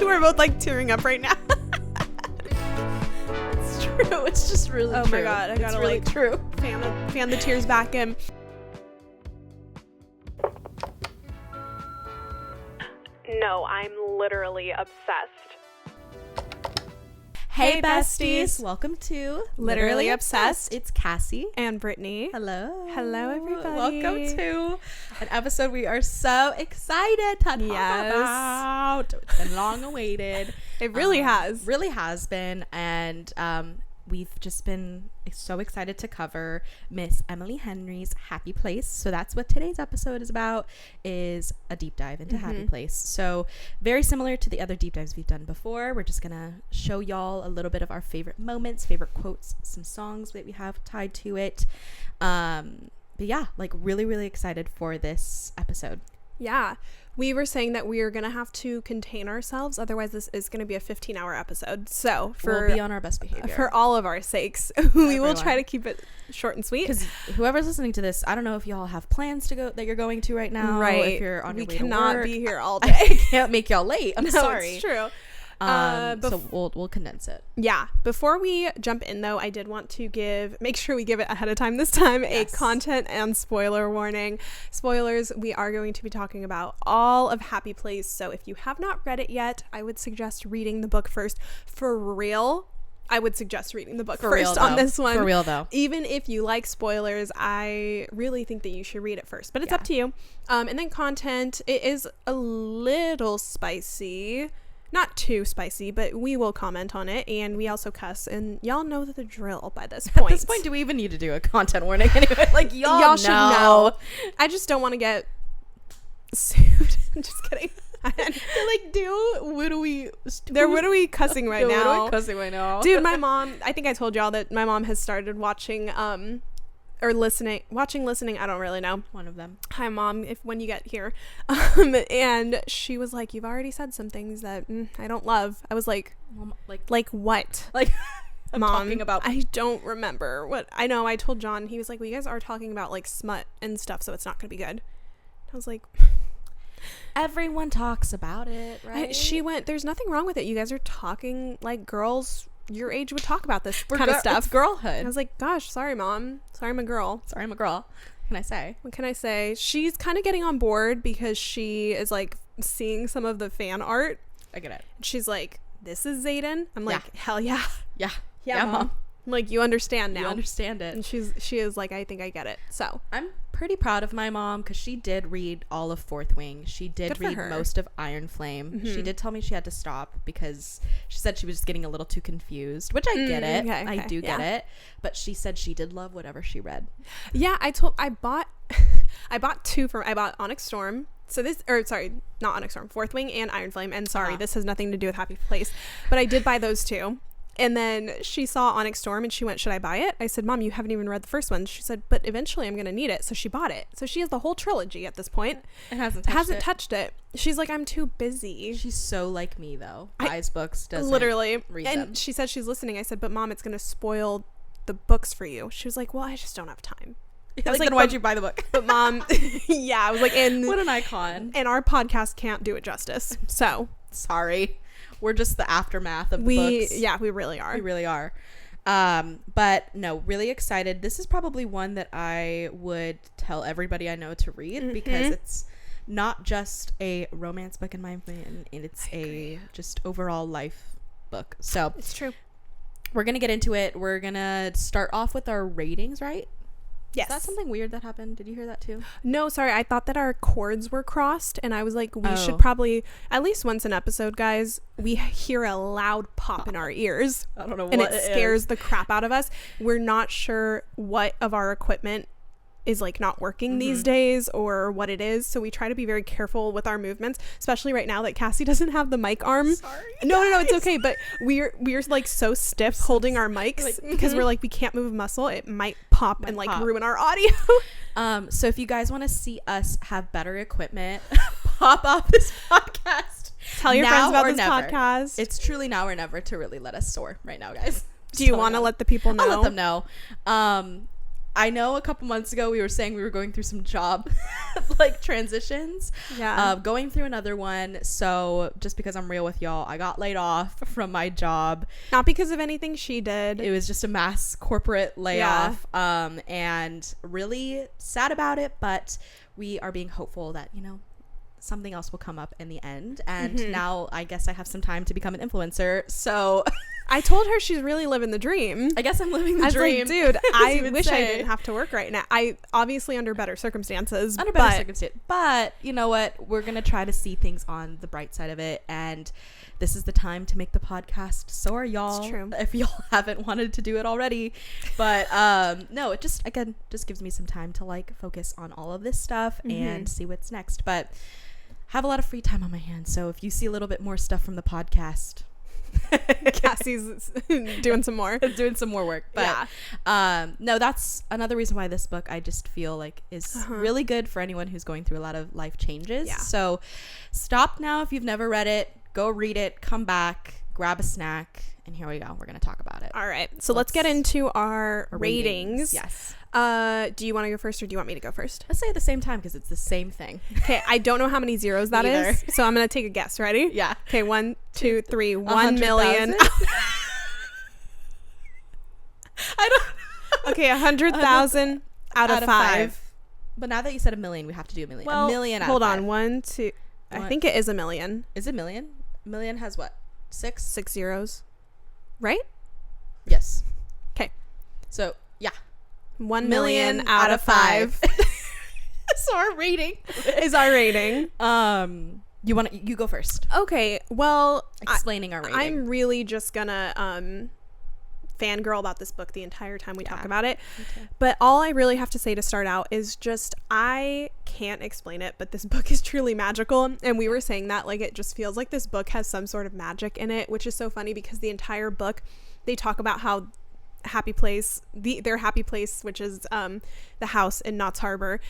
We're both like tearing up right now. It's true. It's just really true. Oh my god, I gotta really like true. Fan the tears back in. No, I'm literally obsessed. Hey besties, welcome to Literally Obsessed. It's Cassy And Brittany. Hello Everybody. Welcome to an episode we are so excited to talk about. It's been long awaited. It really has been, and we've just been so excited to cover Miss Emily Henry's Happy Place. So that's what today's episode is about, is a deep dive into Happy Place. So very similar to the other deep dives we've done before. We're just gonna show y'all a little bit of our favorite moments, favorite quotes, some songs that we have tied to it. But yeah, like really excited for this episode. Yeah, we were saying that we are going to have to contain ourselves. Otherwise, this is going to be a 15-hour episode. So we'll be on our best behavior. For all of our sakes, we will try to keep it short and sweet. Because whoever's listening to this, I don't know if y'all have plans to go that you're going to right now. Right. If you're on your way to work. We cannot be here all day. I can't make y'all late. I'm sorry. It's true. So we'll condense it. Yeah. Before we jump in, though, I did want to make sure we give it ahead of time this time, yes, a content and spoiler warning. Spoilers, we are going to be talking about all of Happy Place. So if you have not read it yet, I would suggest reading the book first. For real, I would suggest reading the book first on this one. For real, though. Even if you like spoilers, I really think that you should read it first. But it's up to you. And then content, it is a little spicy. Not too spicy, but we will comment on it, and we also cuss, and y'all know the drill by this point. At this point, do we even need to do a content warning anyway? Like, y'all should know. I just don't want to get sued. I'm just kidding. What are we cussing right now? What are we cussing right now? Dude, my mom, I think I told y'all that my mom has started watching, listening, I don't really know. One of them. Hi Mom, when you get here. And she was like, you've already said some things that I don't love. I was like what? Like Mom, talking about, I don't remember what. I know I told John, he was like, well, you guys are talking about like smut and stuff, so it's not gonna be good. I was like, everyone talks about it, right? She went, there's nothing wrong with it. You guys are talking like girls your age would talk about this kind of stuff. It's girlhood. And I was like, gosh, sorry Mom, sorry I'm a girl. What can I say? She's kind of getting on board because she is like seeing some of the fan art. I get it. She's like, this is Zayden. I'm like, hell yeah. Yeah, Mom. I'm like, you understand now. You understand it. And she is like, I think I get it. So I'm pretty proud of my mom because she did read all of Fourth Wing. She did read most of Iron Flame. She did tell me she had to stop because she said she was just getting a little too confused, which I get it. Okay, I do get it. But she said she did love whatever she read. Yeah, I bought Onyx Storm. So not Onyx Storm, Fourth Wing and Iron Flame. And this has nothing to do with Happy Place, but I did buy those two. And then she saw Onyx Storm and she went, should I buy it? I said, Mom, you haven't even read the first one. She said, but eventually I'm going to need it. So she bought it. So she has the whole trilogy at this point. It hasn't touched it. She's like, I'm too busy. She's so like me, though. Buys books, doesn't literally read and them. She said she's listening. I said, but Mom, it's going to spoil the books for you. She was like, well, I just don't have time. I was like, then why'd you buy the book? But Mom, yeah, I was like, what an icon. And our podcast can't do it justice. So sorry. We're just the aftermath of the books. Yeah, we really are. We really are. But no, really excited. This is probably one that I would tell everybody I know to read because it's not just a romance book in my opinion. It's a just overall life book. So it's true. We're going to get into it. We're going to start off with our ratings, right? Yes. Is that something weird that happened? Did you hear that too? No, sorry. I thought that our chords were crossed and I was like, we should probably, at least once an episode, guys, we hear a loud pop in our ears. I don't know what and it scares the crap out of us. We're not sure what of our equipment is like not working these days or what it is, so we try to be very careful with our movements, especially right now that Cassie doesn't have the mic arm. Sorry, no, it's okay, but we're like so stiff holding our mics because we're like, we can't move a muscle, it might pop and like ruin our audio. So if you guys want to see us have better equipment, pop off this podcast, tell your friends about this podcast. It's truly now or never to really let us soar right now, guys. Do you want to let the people know? I'll let them know. I know a couple months ago we were saying we were going through some job like transitions. Yeah. Going through another one. So just because I'm real with y'all, I got laid off from my job. Not because of anything she did. It was just a mass corporate layoff. And really sad about it, but we are being hopeful that, you know, something else will come up in the end. And now I guess I have some time to become an influencer. So I told her she's really living the dream. I guess I'm living the I was dream. like, dude, I wish I didn't have to work right now. I obviously under better circumstances. But you know what? We're going to try to see things on the bright side of it. And this is the time to make the podcast. So are y'all. It's true. If y'all haven't wanted to do it already. But no, it just gives me some time to like focus on all of this stuff and see what's next. But have a lot of free time on my hands. So if you see a little bit more stuff from the podcast, Cassie's doing some more work. But no, that's another reason why this book I just feel like is really good for anyone who's going through a lot of life changes. So stop now if you've never read it, go read it, come back, grab a snack, and here we go. We're going to talk about it. All right, so let's get into our ratings. Yes. Do you want to go first or do you want me to go first? Let's say at the same time because it's the same thing. Okay, I don't know how many zeros that is, so I'm gonna take a guess. Ready? Yeah. Okay, 1, 2, 3, 1 million. I don't. Okay, 100,000 out of 5. But now that you said a million, we have to do a million. Well, a million. Hold on, 1, 2. I think it is a million. Is it a million? A million has what? 6 zeros, right? Yes. Okay. So yeah. 1 million out of 5. So our rating is our rating. You go first. Okay, well, explaining our rating. I'm really just gonna fangirl about this book the entire time we talk about it. Okay. But all I really have to say to start out is just I can't explain it, but this book is truly magical. And we were saying that like it just feels like this book has some sort of magic in it, which is so funny because the entire book they talk about how happy place their happy place, which is the house in Knott's Harbor,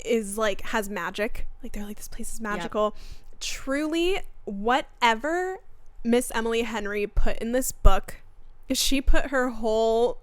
is like has magic. Like they're like, this place is magical. Yep. Truly, whatever Miss Emily Henry put in this book, she put her whole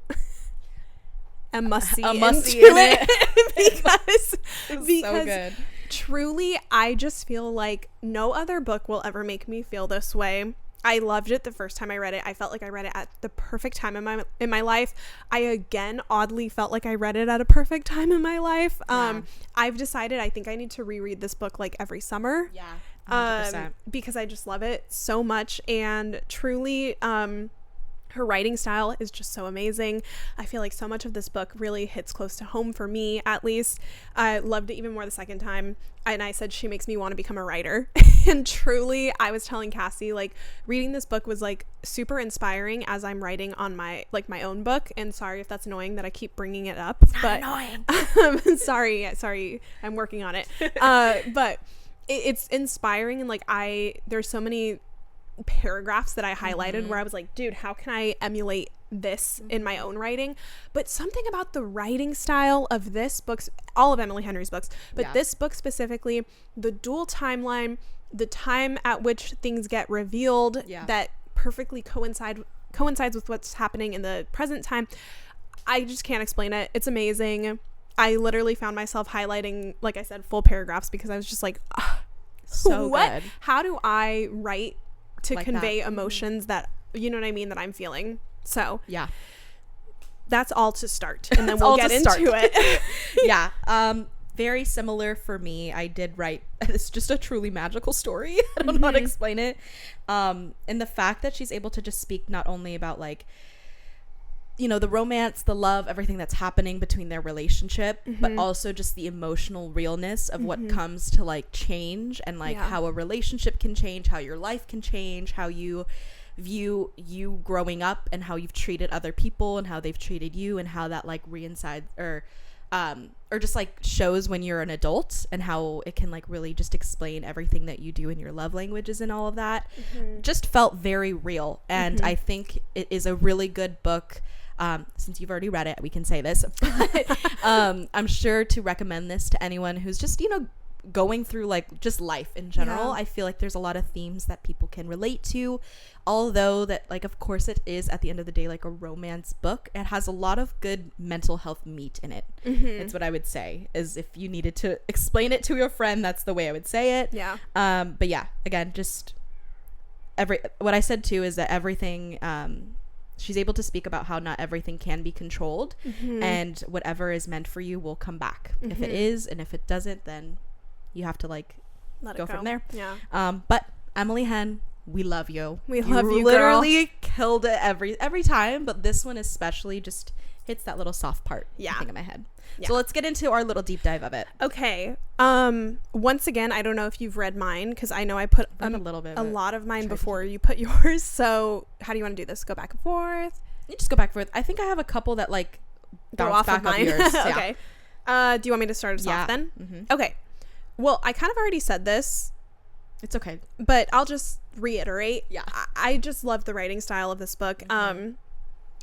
Emma-sy into it because so good. Truly, I just feel like no other book will ever make me feel this way. I loved it the first time I read it. I felt like I read it at the perfect time in my life. I again oddly felt like I read it at a perfect time in my life. I've decided I think I need to reread this book like every summer. Yeah. 100%. Because I just love it so much, and truly her writing style is just so amazing. I feel like so much of this book really hits close to home for me, at least. I loved it even more the second time, and I said she makes me want to become a writer. And truly, I was telling Cassy, like, reading this book was like super inspiring as I'm writing on my own book. And sorry if that's annoying that I keep bringing it up, but annoying. sorry, I'm working on it. But it's inspiring, and like there's so many paragraphs that I highlighted where I was like, dude, how can I emulate this in my own writing? But something about the writing style of this book, all of Emily Henry's books, but this book specifically, the dual timeline, the time at which things get revealed that perfectly coincides with what's happening in the present time. I just can't explain it. It's amazing. I literally found myself highlighting, like I said, full paragraphs because I was just like, so what? Good. How do I write to like convey that. Emotions that, you know what I mean, that I'm feeling? So yeah, that's all to start, and then we'll get into it. Yeah. Very similar for me. I did write, it's just a truly magical story. I don't know how to explain it. And the fact that she's able to just speak not only about like, you know, the romance, the love, everything that's happening between their relationship, but also just the emotional realness of what comes to like change, and like how a relationship can change, how your life can change, how you view you growing up, and how you've treated other people and how they've treated you, and how that like or just like shows when you're an adult, and how it can like really just explain everything that you do in your love languages and all of that. Just felt very real, and I think it is a really good book. Since you've already read it, we can say this, but I'm sure to recommend this to anyone who's just, you know, going through like just life in general. Yeah. I feel like there's a lot of themes that people can relate to, although that like of course it is at the end of the day like a romance book. It has a lot of good mental health meat in it. That's what I would say, is if you needed to explain it to your friend, that's the way I would say it. Yeah. But yeah, again, just what I said too is that everything, she's able to speak about how not everything can be controlled, and whatever is meant for you will come back if it is, and if it doesn't, then you have to like go from there. Yeah. But Emily Henn, we love you. We love you, literally girl. killed it every time, but this one especially just hits that little soft part. Yeah. I think in my head. Yeah. So let's get into our little deep dive of it. Okay. Once again, I don't know if you've read mine, because I know I put a little bit, a lot of mine before you put yours. So how do you want to do this? Go back and forth? You just go back and forth. I think I have a couple that like go bounce back of mine. yours. Yeah. Okay. Do you want me to start us off then? Okay. Well, I kind of already said this. It's okay. But I'll just reiterate. Yeah. I just love the writing style of this book.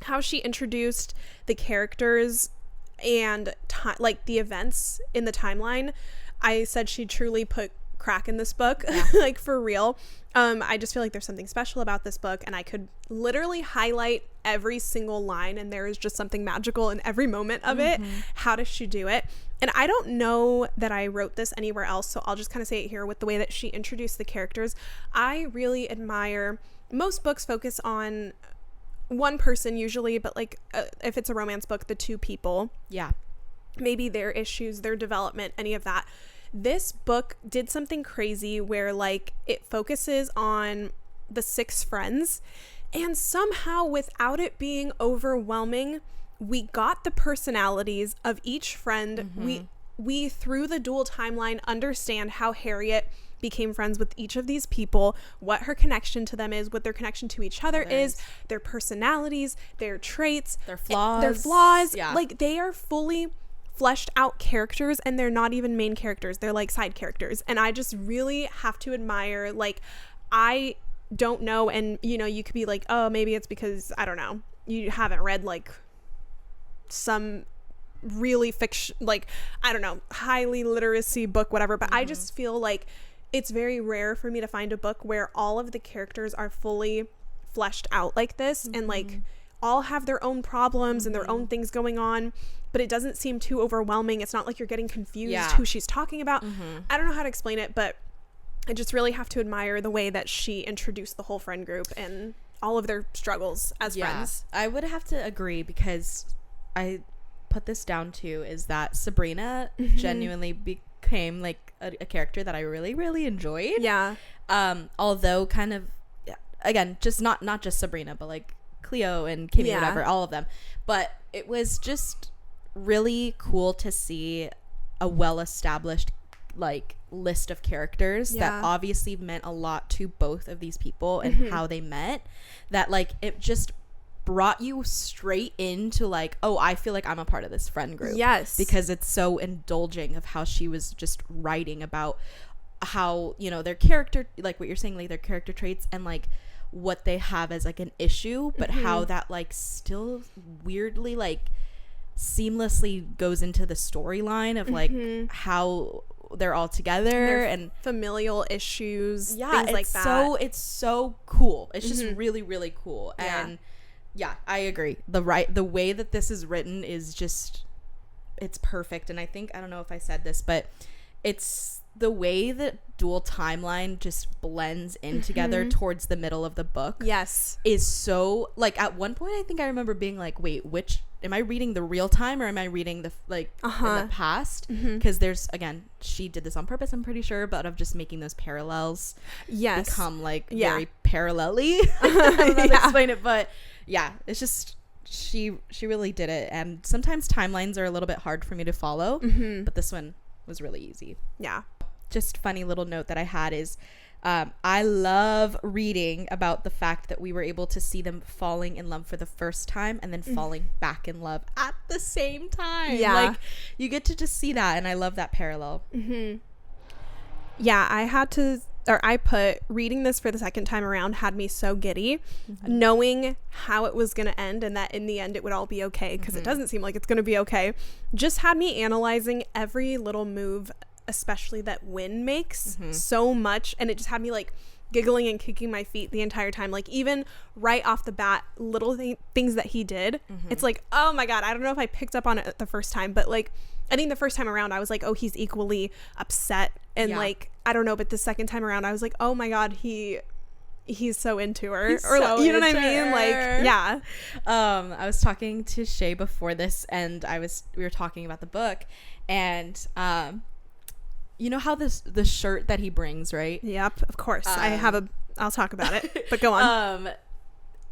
How she introduced the characters and like the events in the timeline. I said she truly put crack in this book. Like for real. I just feel like there's something special about this book, and I could literally highlight every single line, and there is just something magical in every moment of it. How does she do it? And I don't know that I wrote this anywhere else, so I'll just kind of say it here with the way that she introduced the characters. I really admire, most books focus on one person usually, but like if it's a romance book, the two people. Yeah. Maybe their issues, their development, any of that. This book did something crazy where like it focuses on the 6 friends, and somehow without it being overwhelming, we got the personalities of each friend. We through the dual timeline understand how Harriet became friends with each of these people, what her connection to them is, what their connection to each other is, their personalities, their traits, their flaws. Yeah. Like they are fully fleshed out characters, and they're not even main characters, they're like side characters. And I just really have to admire, like, I don't know, and you know, you could be like, oh, maybe it's because I don't know, you haven't read like some really fiction, like I don't know, highly literacy book, whatever, but I just feel like it's very rare for me to find a book where all of the characters are fully fleshed out like this, and like all have their own problems and their own things going on, but it doesn't seem too overwhelming. It's not like you're getting confused who she's talking about. I don't know how to explain it, but I just really have to admire the way that she introduced the whole friend group and all of their struggles as friends. I would have to agree, because I put this down too, is that Sabrina genuinely became like a character that I really, really enjoyed. Yeah. Although kind of, again, just not just Sabrina, but like Cleo and Kimmy, whatever, all of them. But it was just really cool to see a well-established like list of characters that obviously meant a lot to both of these people and how they met, that like it just brought you straight into like, oh, I feel like I'm a part of this friend group. Yes. Because it's so indulging of how she was just writing about how, you know, their character, like what you're saying, like their character traits and like what they have as like an issue, but how that like still weirdly like seamlessly goes into the storyline of like how they're all together and familial issues, things like that. It's so cool. It's just really, really cool. And yeah, I agree. The way that this is written is just, it's perfect. And I think, I don't know if I said this, but it's the way that dual timeline just blends in together towards the middle of the book. Yes. Is so, like, at one point I think I remember being like, wait, which, am I reading the real time or am I reading the like in the past? Because there's, again, she did this on purpose, I'm pretty sure, but of just making those parallels become like very parallel-y. I don't know how to explain it, but yeah, it's just, she really did it. And sometimes timelines are a little bit hard for me to follow, but this one was really easy. Yeah. Just funny little note that I had is I love reading about the fact that we were able to see them falling in love for the first time and then falling back in love at the same time. Yeah. Like, you get to just see that, and I love that parallel. Yeah, I put reading this for the second time around had me so giddy, knowing how it was going to end and that in the end it would all be okay, because it doesn't seem like it's going to be okay. Just had me analyzing every little move especially that Win makes so much, and it just had me like giggling and kicking my feet the entire time. Like even right off the bat, little things that he did, it's like, oh my god, I don't know if I picked up on it the first time, but like I think the first time around I was like, oh, he's equally upset, and like I don't know, but the second time around I was like, oh my god, he's so into her, or so you know what I mean, like yeah. I was talking to Shay before this, and we were talking about the book, and you know how the shirt that he brings, right? Yep, of course. I'll talk about it, but go on.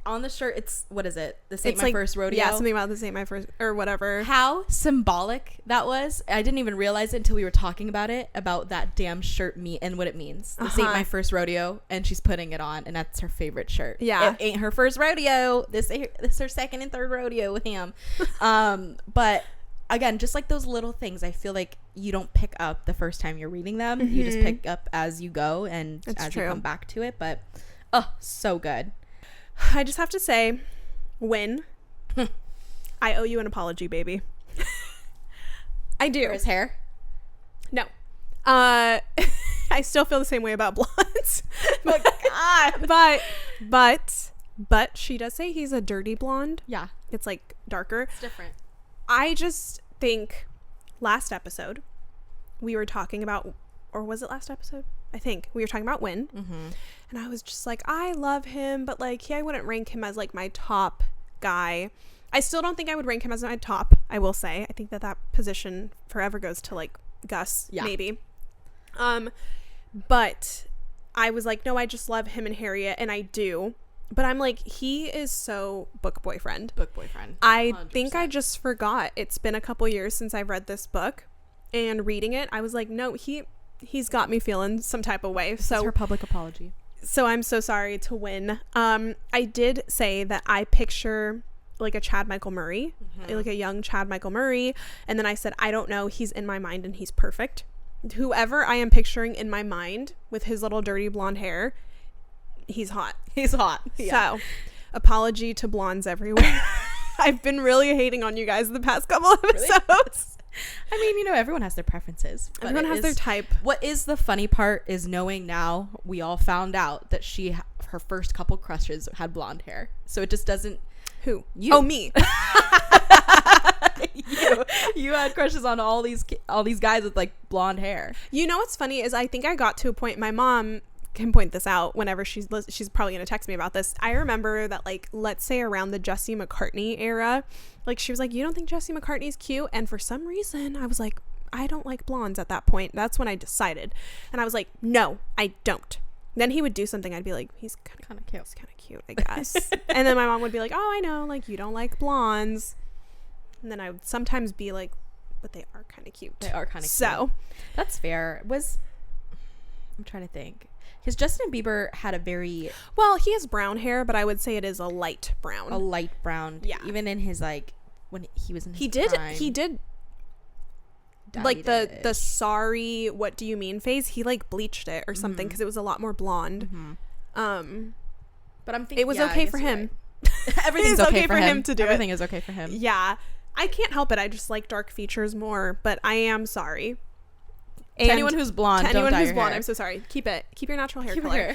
On the shirt, what is it? This ain't my first rodeo. Yeah, something about this ain't my first, or whatever. How symbolic that was. I didn't even realize it until we were talking about that damn shirt and what it means. This ain't my first rodeo, and she's putting it on, and that's her favorite shirt. Yeah. It ain't her first rodeo. This is her second and third rodeo with him. But again, just like those little things, I feel like you don't pick up the first time you're reading them. You just pick up as you go and as you come back to it. But so good. I just have to say, Win, I owe you an apology, baby. I do. For his hair? No. I still feel the same way about blondes. But she does say he's a dirty blonde. Yeah. It's like darker. It's different. I just think last episode we were talking about, or was it last episode? I think we were talking about Win, and I was just like, I love him, but like, I wouldn't rank him as like my top guy. I still don't think I would rank him as my top, I will say. I think that position forever goes to like Gus, maybe. But I was like, no, I just love him and Harriet, and I do. But I'm like, he is so book boyfriend. I 100%. Think I just forgot. It's been a couple years since I've read this book, and reading it, I was like, no, he's got me feeling some type of way. So her public apology. So I'm so sorry to Win. I did say that I picture like a Chad Michael Murray, like a young Chad Michael Murray, and then I said, I don't know, he's in my mind and he's perfect. Whoever I am picturing in my mind with his little dirty blonde hair, he's hot. Yeah. So apology to blondes everywhere. I've been really hating on you guys the past couple of episodes. Really? I mean, everyone has their preferences. Everyone has their type. What is the funny part is knowing now we all found out that her first couple crushes had blonde hair. So it just doesn't. Who? You. Oh, me. You had crushes on all these guys with like blonde hair. You know what's funny is I think I got to a point, my mom can point this out whenever she's probably gonna text me about this. I remember that, like, let's say around the Jesse McCartney era, like, she was like, you don't think Jesse McCartney's cute? And for some reason I was like, I don't like blondes at that point. That's when I decided, and I was like, no, I don't. Then he would do something, I'd be like, he's kind of cute, I guess. And then my mom would be like, oh, I know, like, you don't like blondes. And then I would sometimes be like, but they are kind of cute. So that's fair. I'm trying to think. Because Justin Bieber had a very... Well, he has brown hair, but I would say it is a light brown. Yeah. Even in his, like, when he was in his prime. He did... Like, the sorry, what do you mean phase, he, like, bleached it or something, because it was a lot more blonde. But I'm thinking... It was okay for him. Right. Everything's okay for him to do Everything is okay for him. Yeah. I can't help it. I just like dark features more, but I am sorry. To anyone who's blonde, don't dye your hair. I'm so sorry. Keep your natural hair color.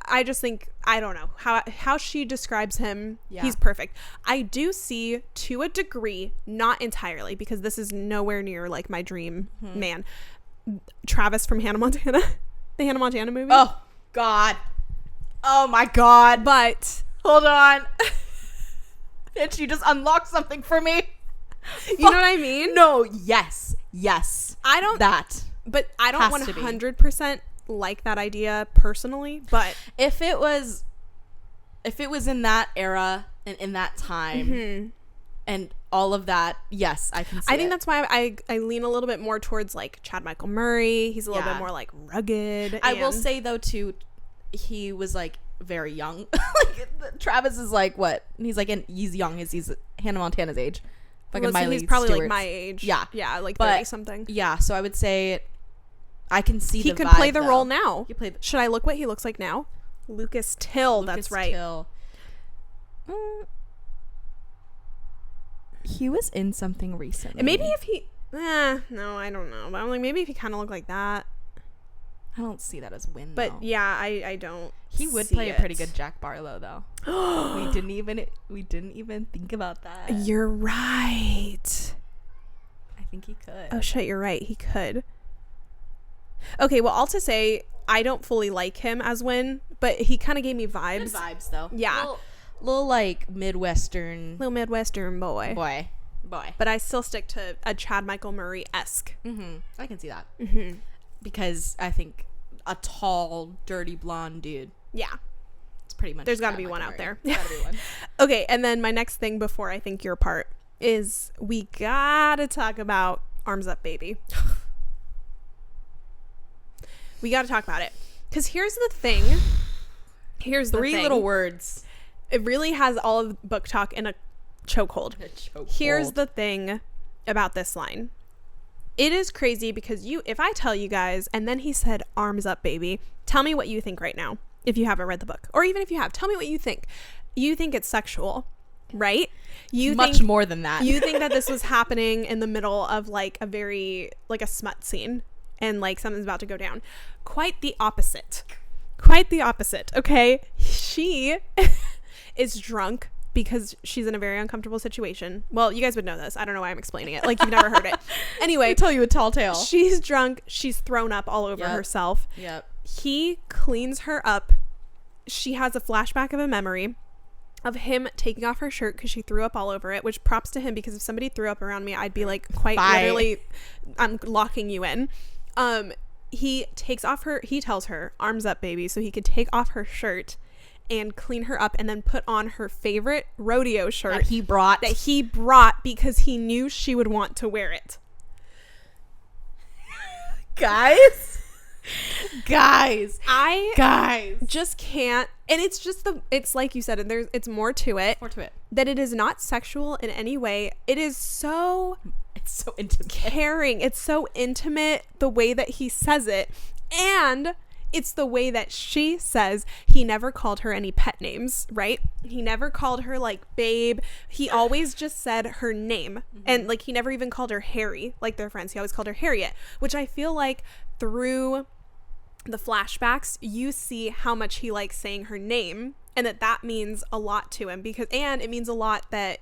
I just think, I don't know how she describes him. Yeah. He's perfect. I do see, to a degree, not entirely, because this is nowhere near like my dream man, Travis from Hannah Montana, the Hannah Montana movie. Oh God. Oh my God. But hold on. Did you just unlock something for me? You know what I mean? No. Yes. I don't 100% like that idea personally, but if it was in that era and in that time and all of that, yes, I can see I think that's why I lean a little bit more towards like Chad Michael Murray. He's a little bit more like rugged. I will say though too, he was like very young. Like Travis is like what? He's like he's young. He's Hannah Montana's age. Fucking Miley he's probably Stewart's. Like my age. Yeah, like 30 something. Yeah, so I would say I can see he the could vibe, play the though. role now. Should I look what he looks like now? Lucas Till. That's right. Till. He was in something recently. And maybe if he No, I don't know. But I'm like, maybe if he kind of looked like that. I don't see that as Win, But though. yeah, I don't. He would play a pretty good Jack Barlow, though. we didn't even think about that. You're right. I think he could. Oh shit, you're right. He could. Okay, well, all to say, I don't fully like him as Win, but he kind of gave me vibes. Good vibes, though. Yeah. Little like Midwestern. Little Midwestern boy. Boy. But I still stick to a Chad Michael Murray-esque. I can see that. Because I think a tall, dirty blonde dude. Yeah. It's pretty much. There's got to be one out there. There's got to be one. Okay, and then my next thing before I think your part is we gotta talk about Arms Up Baby. We gotta talk about it. Because here's the thing. Three little words. It really has all of book talk in a chokehold. Here's the thing about this line. It is crazy because if I tell you guys, and then he said, arms up, baby, tell me what you think right now. If you haven't read the book, or even if you have, tell me what you think. You think it's sexual, right? You much think, more than that. You think that this was happening in the middle of like a smut scene and like something's about to go down. Quite the opposite. Okay. She is drunk because she's in a very uncomfortable situation. Well, you guys would know this. I don't know why I'm explaining it. Like, you've never heard it. Anyway. I tell you a tall tale. She's drunk. She's thrown up all over herself. Yep. He cleans her up. She has a flashback of a memory of him taking off her shirt because she threw up all over it, which props to him, because if somebody threw up around me, I'd be like, literally, I'm locking you in. He tells her, arms up, baby, so he could take off her shirt and clean her up and then put on her favorite rodeo shirt that he brought because he knew she would want to wear it. Guys, I just can't. And it's like you said, and it's more to it that it is not sexual in any way. It's so intimate, caring. It's so intimate, the way that he says it, and it's the way that she says. He never called her any pet names, right? He never called her like babe. He always just said her name. And like, he never even called her Harry, like their friends. He always called her Harriet, which I feel like through the flashbacks, you see how much he likes saying her name, and that means a lot to him, and it means a lot that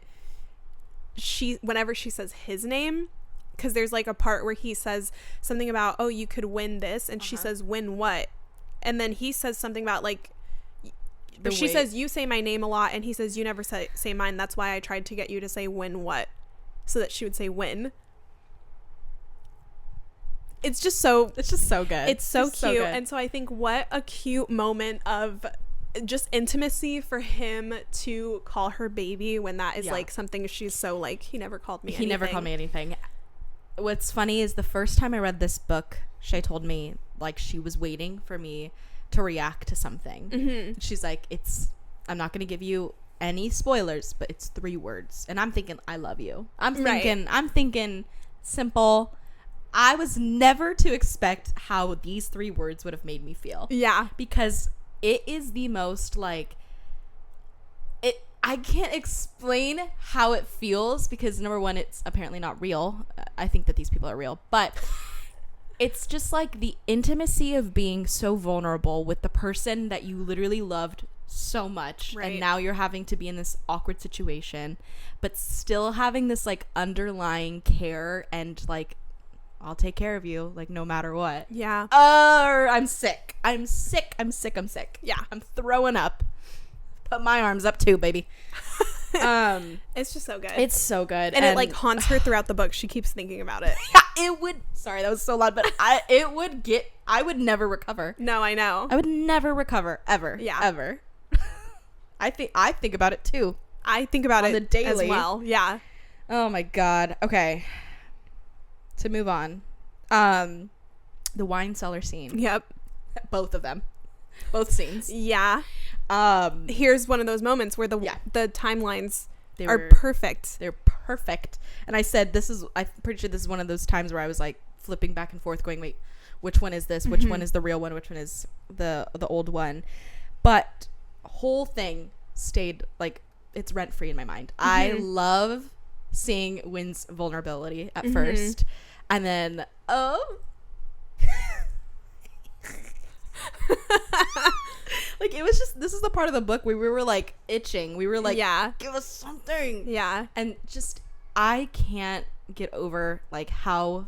whenever she says his name, because there's like a part where he says something about, oh, you could win this, and she says, win what? And then he says something about like, she says, you say my name a lot, and he says, you never say mine. That's why I tried to get you to say win what, so that she would say win. It's just so good. It's so cute. And so I think what a cute moment of just intimacy for him to call her baby when that is like something she's so like, he never called me anything. What's funny is the first time I read this book, Shay told me like she was waiting for me to react to something. She's like, I'm not going to give you any spoilers, but it's 3 words. And I'm thinking, I love you. I'm thinking simple. I was never to expect how these 3 words would have made me feel. Yeah. Because it is the most like, I can't explain how it feels, because number one, it's apparently not real. I think that these people are real, but it's just like the intimacy of being so vulnerable with the person that you literally loved so much. Right. And now you're having to be in this awkward situation, but still having this like underlying care and like, I'll take care of you, like, no matter what. Yeah. I'm sick. Yeah. I'm throwing up. Put my arms up too, baby. It's just so good. It's so good. And it like haunts her throughout the book. She keeps thinking about it. Yeah, it would. Sorry, that was so loud, but I would never recover. No, I know. I would never recover ever. Yeah. Ever. I think about it too. I think about it on the daily as well. Yeah. Oh my God. Okay. To move on, the wine cellar scene. Yep. Both of them. Both scenes. Yeah. Here's one of those moments where the timelines are perfect. They're perfect. And I said, I'm pretty sure this is one of those times where I was like flipping back and forth going, wait, which one is this? Which one is the real one? Which one is the old one? But whole thing stayed like, it's rent free in my mind. I love seeing Wynn's vulnerability at first, and then like it was just, this is the part of the book where we were like itching. We were like, yeah, give us something. Yeah. And just, I can't get over like how,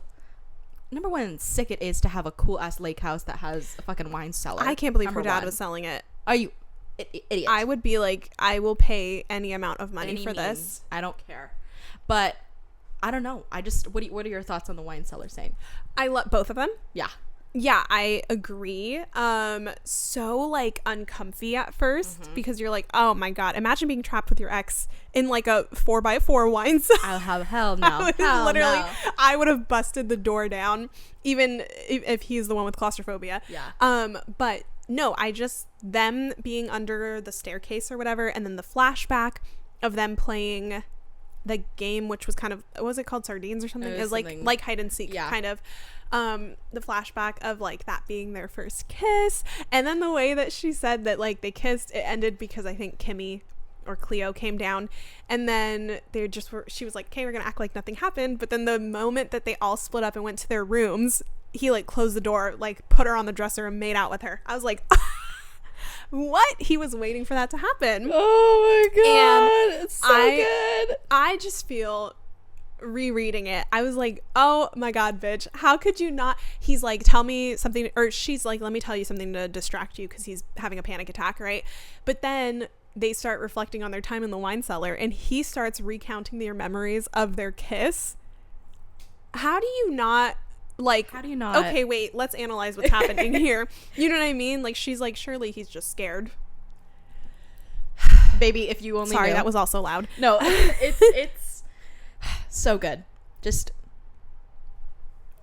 number one, sick it is to have a cool ass lake house that has a fucking wine cellar. I can't believe number her dad one. was selling it. Are you idiot? I would be like, I will pay any amount of money for this. I don't care. But I don't know. I just, what are your thoughts on the wine cellar saying? I love both of them. Yeah, I agree. So like uncomfy at first because you're like, oh my god, imagine being trapped with your ex in like a 4x4 wine cellar. I'll have hell no. I would have busted the door down, even if he's the one with claustrophobia. Yeah. But no, I just, them being under the staircase or whatever, and then the flashback of them playing the game, which was kind of, what was it called, sardines or something? It was like hide and seek, kind of. The flashback of like that being their first kiss, and then the way that she said that like they kissed, it ended because I think Kimmy or Cleo came down, and then they just were, she was like, okay, we're gonna act like nothing happened. But then the moment that they all split up and went to their rooms, he like closed the door, like put her on the dresser and made out with her. I was like, what? He was waiting for that to happen. Oh my god, and it's so good. I just feel, rereading it, I was like, oh my god, bitch, how could you not? He's like, tell me something, or she's like, let me tell you something to distract you, because he's having a panic attack, right? But then they start reflecting on their time in the wine cellar, and he starts recounting their memories of their kiss. How do you not, like, how do you not, okay, wait, let's analyze what's happening here. You know what I mean? Like, she's like, surely he's just scared. Baby, if you only sorry knew. That was also loud. No, it's so good. Just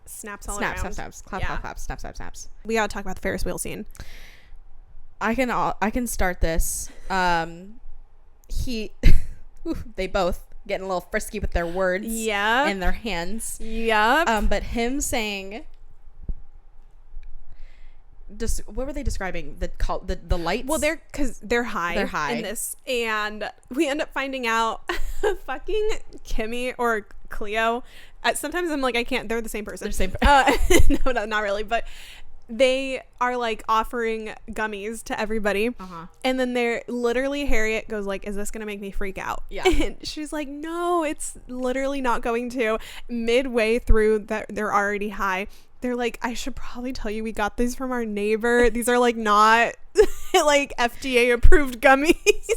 snaps all snaps, around. snaps, claps, snaps. We gotta talk about the Ferris wheel scene. I can start this. They both getting a little frisky with their words, and their hands. But him saying, just what were they describing? The lights? Well, because they're high in this, and we end up finding out fucking Kimmy or Cleo. Sometimes I'm like, I can't. They're the same person. No, not really, but they are like offering gummies to everybody, and then they're literally, Harriet goes like, is this gonna make me freak out? And she's like, no, it's literally not going to. Midway through that, they're already high. They're like, I should probably tell you, we got these from our neighbor. These are like not like FDA approved gummies.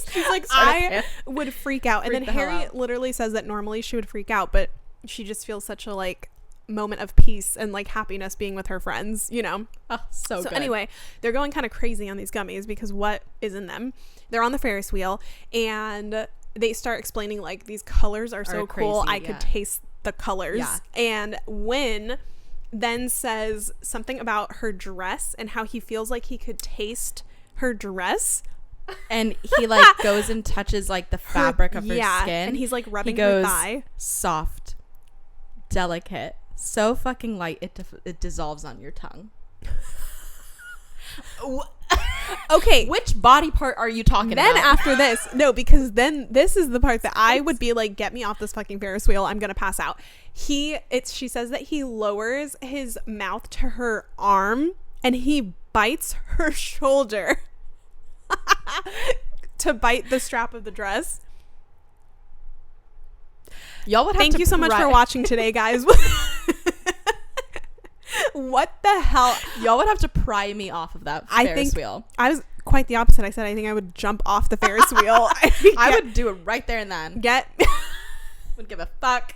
She's like, I would freak out. And then Harriet literally says that normally she would freak out, but she just feels such a like moment of peace and like happiness being with her friends, you know. So good. Anyway, they're going kind of crazy on these gummies because what is in them? They're on the Ferris wheel, and they start explaining like, these colors are so cool, I could taste the colors. And when then says something about her dress and how he feels like he could taste her dress, and he like goes and touches like the fabric of her skin, and he's like rubbing her thigh. Soft, delicate, so fucking light, it dissolves on your tongue. Okay, which body part are you talking about? Then after this, no, because then this is the part that I would be like, get me off this fucking Ferris wheel, I'm gonna pass out. She says that he lowers his mouth to her arm and he bites her shoulder to bite the strap of the dress. Y'all would have Thank you so much for watching today, guys. What the hell? Y'all would have to pry me off of that Ferris wheel. I was quite the opposite. I said I think I would jump off the Ferris wheel. I would do it right there and then. Wouldn't give a fuck.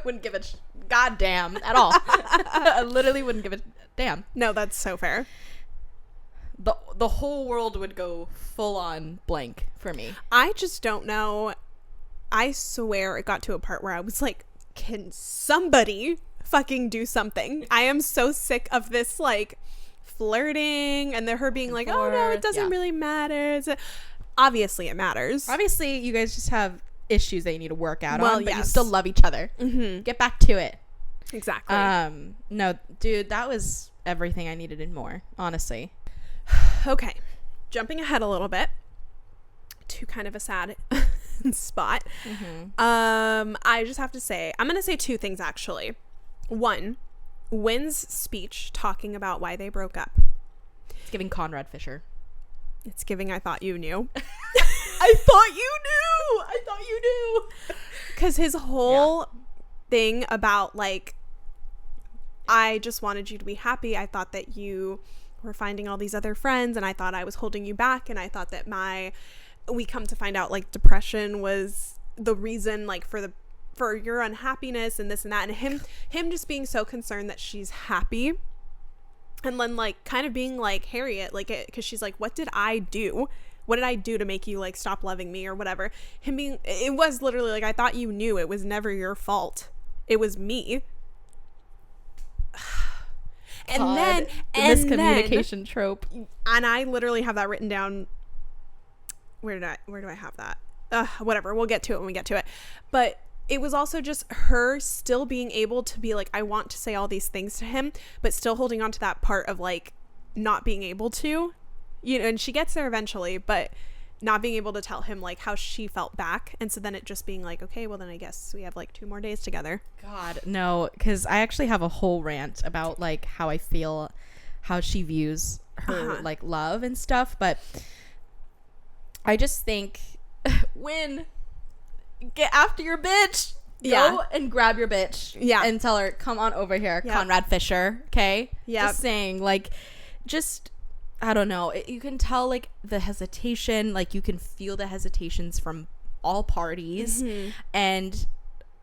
Wouldn't give a goddamn at all. I literally wouldn't give a damn. No, that's so fair. The whole world would go full on blank for me. I just don't know. I swear it got to a part where I was like, can somebody fucking do something? I am so sick of this like flirting and her being like, oh no, it doesn't really matter. Obviously it matters. Obviously you guys just have issues that you need to work out on, but you yes. still love each other. Get back to it. Exactly. No, dude, that was everything I needed and more, honestly. Okay, jumping ahead a little bit to kind of a sad spot. I just have to say, I'm going to say two things actually. One, Wynn's speech talking about why they broke up. It's giving Conrad Fisher. It's giving I thought you knew. I thought you knew. Because his whole thing about like, I just wanted you to be happy. I thought that you were finding all these other friends and I thought I was holding you back. And I thought that we come to find out like depression was the reason like for your unhappiness and this and that. And him just being so concerned that she's happy. And then like kind of being like Harriet, like, because she's like, what did I do? What did I do to make you like stop loving me or whatever? It was literally like, I thought you knew it was never your fault. It was me. And God, then the miscommunication trope. And I literally have that written down. Where do I have that? Whatever. We'll get to it when we get to it. But it was also just her still being able to be like, I want to say all these things to him, but still holding on to that part of like not being able to, you know, and she gets there eventually, but not being able to tell him like how she felt back. And so then it just being like, okay, well then I guess we have like 2 more days together. God, no, because I actually have a whole rant about like how I feel, how she views her like love and stuff. But I just think Wynn, get after your bitch. Go and grab your bitch. Yeah. And tell her, come on over here, Conrad Fisher. Okay. Yeah. Just saying, like, just, I don't know. You can tell, like, the hesitation. Like, you can feel the hesitations from all parties. Mm-hmm. And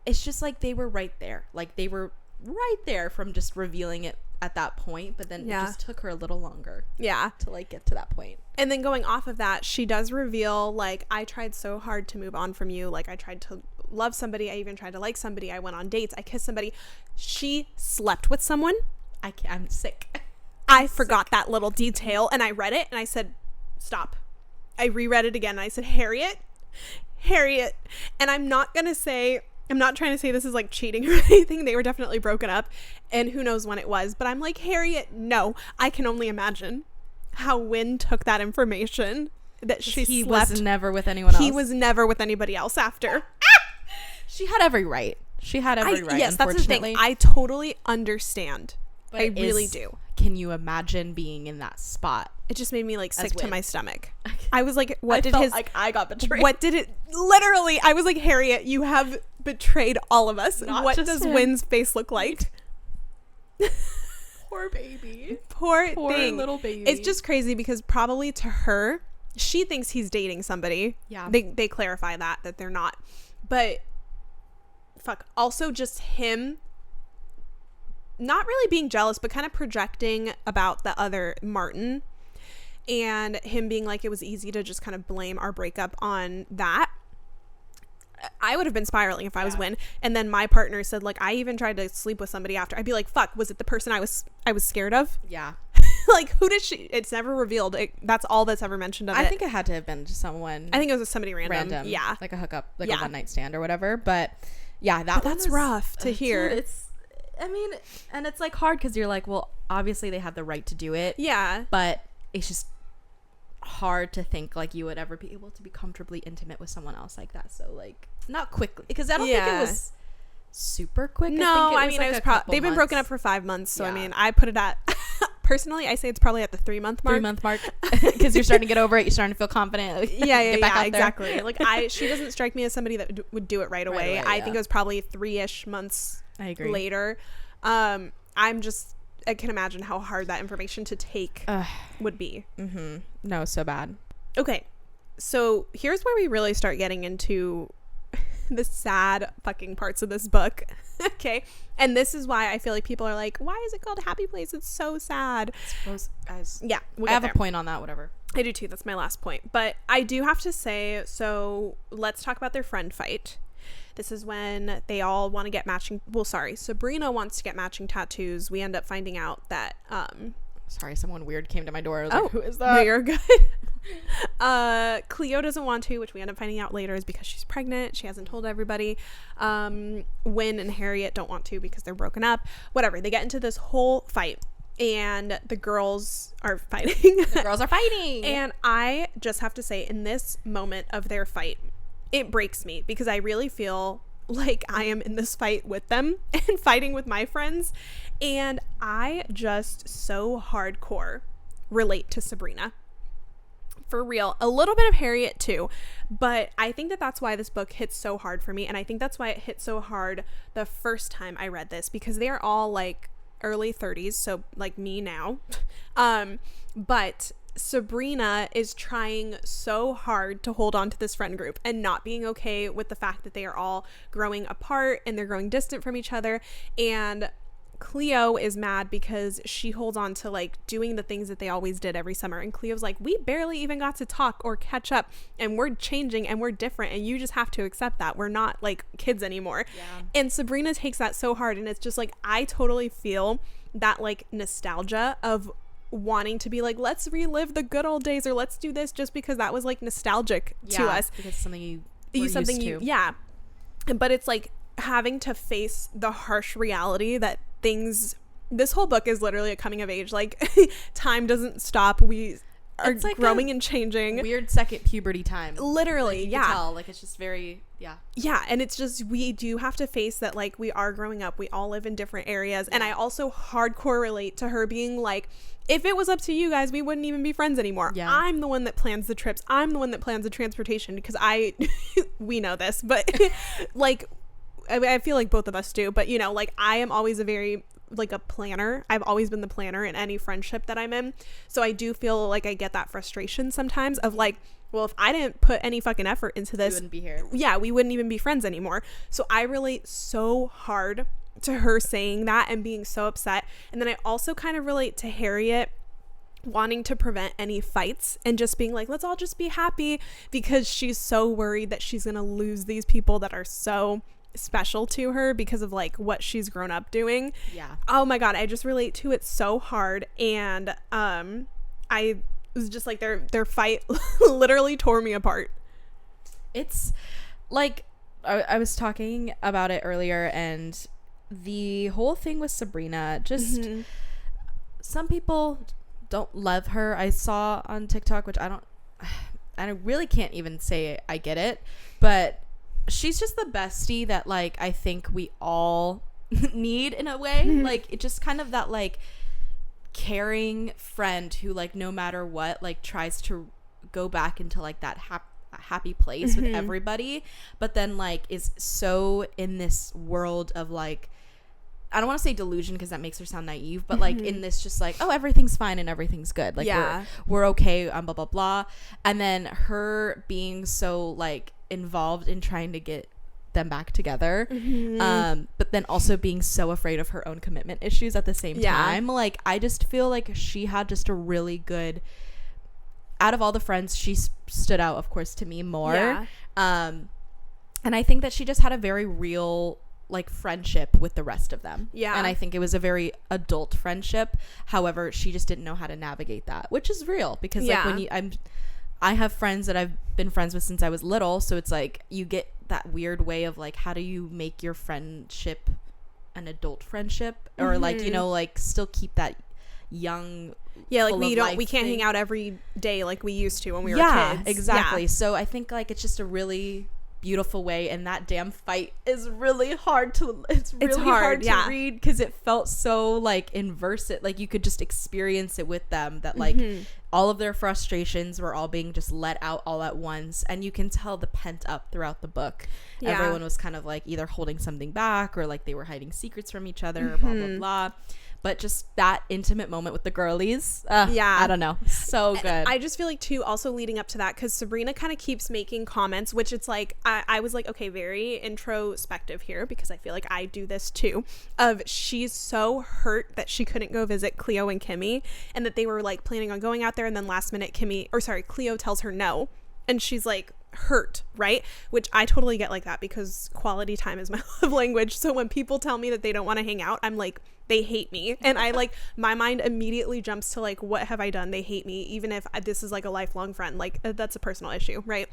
it's just like they were right there. Like, they were right there from just revealing it at that point. But then it just took her a little longer. Yeah. To, like, get to that point. And then going off of that, she does reveal, like, I tried so hard to move on from you. Like, I tried to love somebody. I even tried to like somebody. I went on dates. I kissed somebody. She slept with someone. I'm sick. I forgot that little detail, and I read it and I said, stop. I reread it again and I said, Harriet. And I'm not trying to say this is like cheating or anything. They were definitely broken up and who knows when it was, but I'm like, Harriet, no. I can only imagine how Wynn took that information that he was never with anyone else. He was never with anybody else after. She had every right. Yes, that's the thing. I totally understand. But I really do. Can you imagine being in that spot? It just made me like sick to my stomach. I was like, I got betrayed. Literally, I was like, Harriet, you have betrayed all of us. What does Wynn's face look like? Poor baby. Poor thing. Little baby. It's just crazy because probably to her, she thinks he's dating somebody. Yeah. They clarify that they're not. But fuck. Also just him not really being jealous, but kind of projecting about the other Martin and him being like, it was easy to just kind of blame our breakup on that. I would have been spiraling if I was Wynn. And then my partner said, like, I even tried to sleep with somebody after. I'd be like, fuck, was it the person I was scared of? Yeah. Like, who did she? It's never revealed. That's all that's ever mentioned of it. I think it had to have been someone. I think it was somebody random. Yeah. Like a hookup, like a one night stand or whatever. But yeah, that's rough to hear. Dude, and it's like hard because you're like, well, obviously they had the right to do it. Yeah. But it's just hard to think like you would ever be able to be comfortably intimate with someone else like that. So like not quickly, because I don't think it was super quick. No, I mean, it was they've been broken up for 5 months. So I mean, I put it at personally, I say it's probably at the 3-month mark. Because you're starting to get over it. You're starting to feel confident. Yeah, exactly. Like she doesn't strike me as somebody that would do it right away. I think it was probably 3-ish months. I agree. Later. I can imagine how hard that information to take would be. Mm-hmm. No, so bad. Okay, so here's where we really start getting into the sad fucking parts of this book. Okay, and this is why I feel like people are like, why is it called Happy Place? It's so sad. Guys, yeah, I have a point on that. Whatever. I do too. That's my last point. But I do have to say, so let's talk about their friend fight. This is when they all want to get matching. Well, sorry, Sabrina wants to get matching tattoos. We end up finding out that sorry, someone weird came to my door. I was like, who is that? No, you're good. Cleo doesn't want to, which we end up finding out later is because she's pregnant. She hasn't told everybody. Wynn and Harriet don't want to because they're broken up. Whatever. They get into this whole fight and the girls are fighting. And I just have to say, in this moment of their fight, it breaks me because I really feel like I am in this fight with them and fighting with my friends, and I just so hardcore relate to Sabrina. For real. A little bit of Harriet too, but I think that that's why this book hits so hard for me, and I think that's why it hit so hard the first time I read this, because they are all like early 30s, so like me now. But Sabrina is trying so hard to hold on to this friend group and not being okay with the fact that they are all growing apart and they're growing distant from each other. And Cleo is mad because she holds on to like doing the things that they always did every summer, and Cleo's like, we barely even got to talk or catch up, and we're changing and we're different, and you just have to accept that we're not like kids anymore. And Sabrina takes that so hard, and it's just like, I totally feel that like nostalgia of wanting to be like, let's relive the good old days, or let's do this just because that was like nostalgic to us, because something you but it's like having to face the harsh reality that this whole book is literally a coming of age, like time doesn't stop, we are like growing and changing, weird second puberty time, literally. Like, you can tell, like it's just very and it's just, we do have to face that like we are growing up, we all live in different areas. And I also hardcore relate to her being like, if it was up to you guys, we wouldn't even be friends anymore. I'm the one that plans the trips, I'm the one that plans the transportation, because we know this, but like I feel like both of us do, but you know, like I am always a very like a planner. I've always been the planner in any friendship that I'm in. So I do feel like I get that frustration sometimes of like, well, if I didn't put any fucking effort into this, we wouldn't be here. Yeah, we wouldn't even be friends anymore. So I relate so hard to her saying that and being so upset. And then I also kind of relate to Harriet wanting to prevent any fights and just being like, let's all just be happy, because she's so worried that she's gonna lose these people that are so special to her because of like what she's grown up doing. Oh my god, I just relate to it so hard. And I was just like, their fight literally tore me apart. It's like I was talking about it earlier, and the whole thing with Sabrina, just some people don't love her. I saw on TikTok, which I really can't even say I get it, but she's just the bestie that like I think we all need in a way. Like it just kind of that like caring friend who like no matter what like tries to go back into like that happy place with everybody, but then like is so in this world of like, I don't want to say delusion because that makes her sound naive, but like in this just like, oh, everything's fine and everything's good, like we're okay, blah blah blah. And then her being so like involved in trying to get them back together, but then also being so afraid of her own commitment issues at the same time. Like I just feel like she had just a really good, out of all the friends, she stood out of course to me more. And I think that she just had a very real like friendship with the rest of them. And I think it was a very adult friendship. However, she just didn't know how to navigate that, which is real, because like when I have friends that I've been friends with since I was little, so it's like you get that weird way of like, how do you make your friendship an adult friendship, or like, you know, like still keep that young, like we can't hang out every day like we used to when we were kids. Exactly. So I think like it's just a really beautiful way, and that damn fight is really hard to hard to read, because it felt so like inverse, like you could just experience it with them, that like all of their frustrations were all being just let out all at once, and you can tell the pent up throughout the book. Everyone was kind of like either holding something back, or like they were hiding secrets from each other, blah blah blah. But just that intimate moment with the girlies, I don't know, so good. I just feel like too, also leading up to that, because Sabrina kind of keeps making comments, which it's like I was like, okay, very introspective here, because I feel like I do this too, of she's so hurt that she couldn't go visit Cleo and Kimmy, and that they were like planning on going out there, and then last minute Cleo tells her no, and she's like hurt, right? Which I totally get like that, because quality time is my love language. So when people tell me that they don't want to hang out, I'm like, they hate me. And I like, my mind immediately jumps to like, what have I done? They hate me, even if this is like a lifelong friend. Like that's a personal issue, right?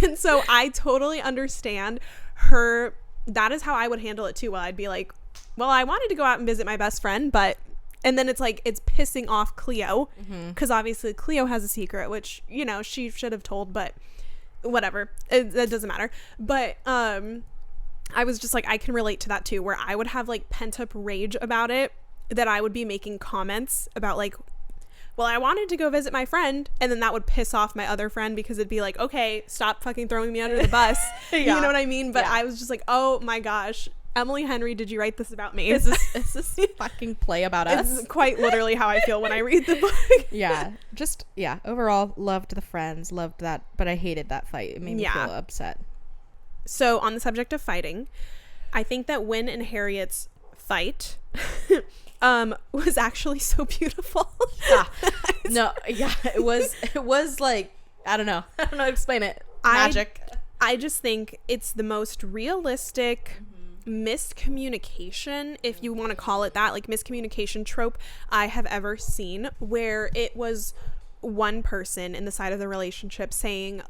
And so I totally understand her. That is how I would handle it too. Well, I'd be like, well, I wanted to go out and visit my best friend, but, and then it's like, it's pissing off Cleo, because obviously Cleo has a secret, which, you know, she should have told, but whatever, it doesn't matter. But I was just like, I can relate to that too, where I would have like pent up rage about it, that I would be making comments about like, well, I wanted to go visit my friend, and then that would piss off my other friend because it'd be like, okay, stop fucking throwing me under the bus. You know what I mean? But I was just like, oh my gosh, Emily Henry, did you write this about me? Is this fucking play about us? It's quite literally how I feel when I read the book. Overall, loved the friends, loved that, but I hated that fight. It made me feel upset. So on the subject of fighting, I think that Wynn and Harriet's fight was actually so beautiful. It was like, I don't know how to explain it. Magic. I just think it's the most realistic miscommunication, if you want to call it that, like miscommunication trope I have ever seen, where it was one person in the side of the relationship saying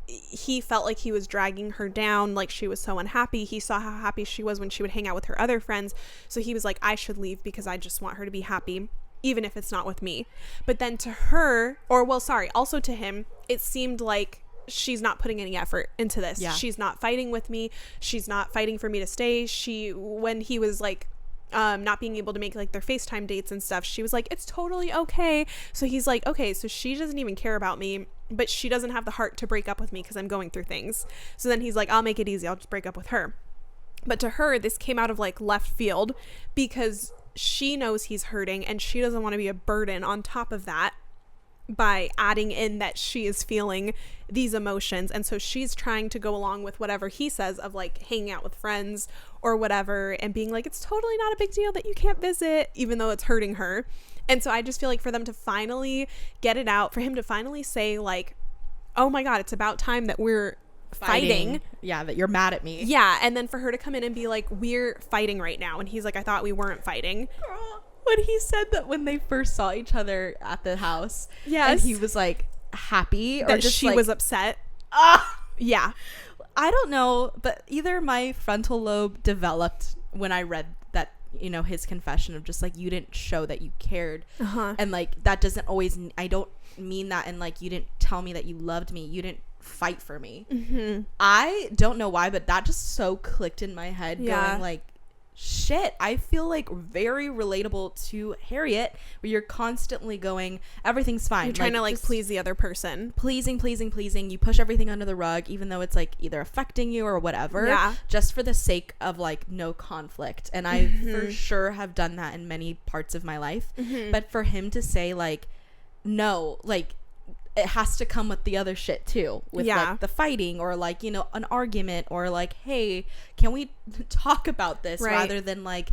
he felt like he was dragging her down, like she was so unhappy. He saw how happy she was when she would hang out with her other friends, so he was like, I should leave because I just want her to be happy, even if it's not with me. But then to her, also to him, it seemed like she's not putting any effort into this. She's not fighting with me, she's not fighting for me to stay. When he was like not being able to make like their FaceTime dates and stuff, she was like, it's totally okay. So he's like, okay, so she doesn't even care about me, but she doesn't have the heart to break up with me because I'm going through things. So then he's like, I'll make it easy, I'll just break up with her. But to her, this came out of like left field because she knows he's hurting and she doesn't want to be a burden on top of that by adding in that she is feeling these emotions. And so she's trying to go along with whatever he says of like hanging out with friends or whatever, and being like, it's totally not a big deal that you can't visit, even though it's hurting her. And so I just feel like for them to finally get it out, for him to finally say like, oh my God, it's about time that we're fighting. Yeah, that you're mad at me. Yeah. And then for her to come in and be like, we're fighting right now. And he's like, I thought we weren't fighting. When he said that when they first saw each other at the house, yes, and he was like happy, or that just she like, was upset. Yeah, I don't know, but either my frontal lobe developed when I read that, you know, his confession of just like, you didn't show that you cared, and like that doesn't always, I don't mean that, and like, you didn't tell me that you loved me, you didn't fight for me. I don't know why, but that just so clicked in my head, going like, shit, I feel like very relatable to Harriet, where you're constantly going, everything's fine, you're trying to like please the other person, pleasing, you push everything under the rug, even though it's like either affecting you or whatever, just for the sake of like no conflict. And I for sure have done that in many parts of my life, but for him to say like, no, like it has to come with the other shit too, with like the fighting, or like, you know, an argument, or like, hey, can we talk about this, rather than like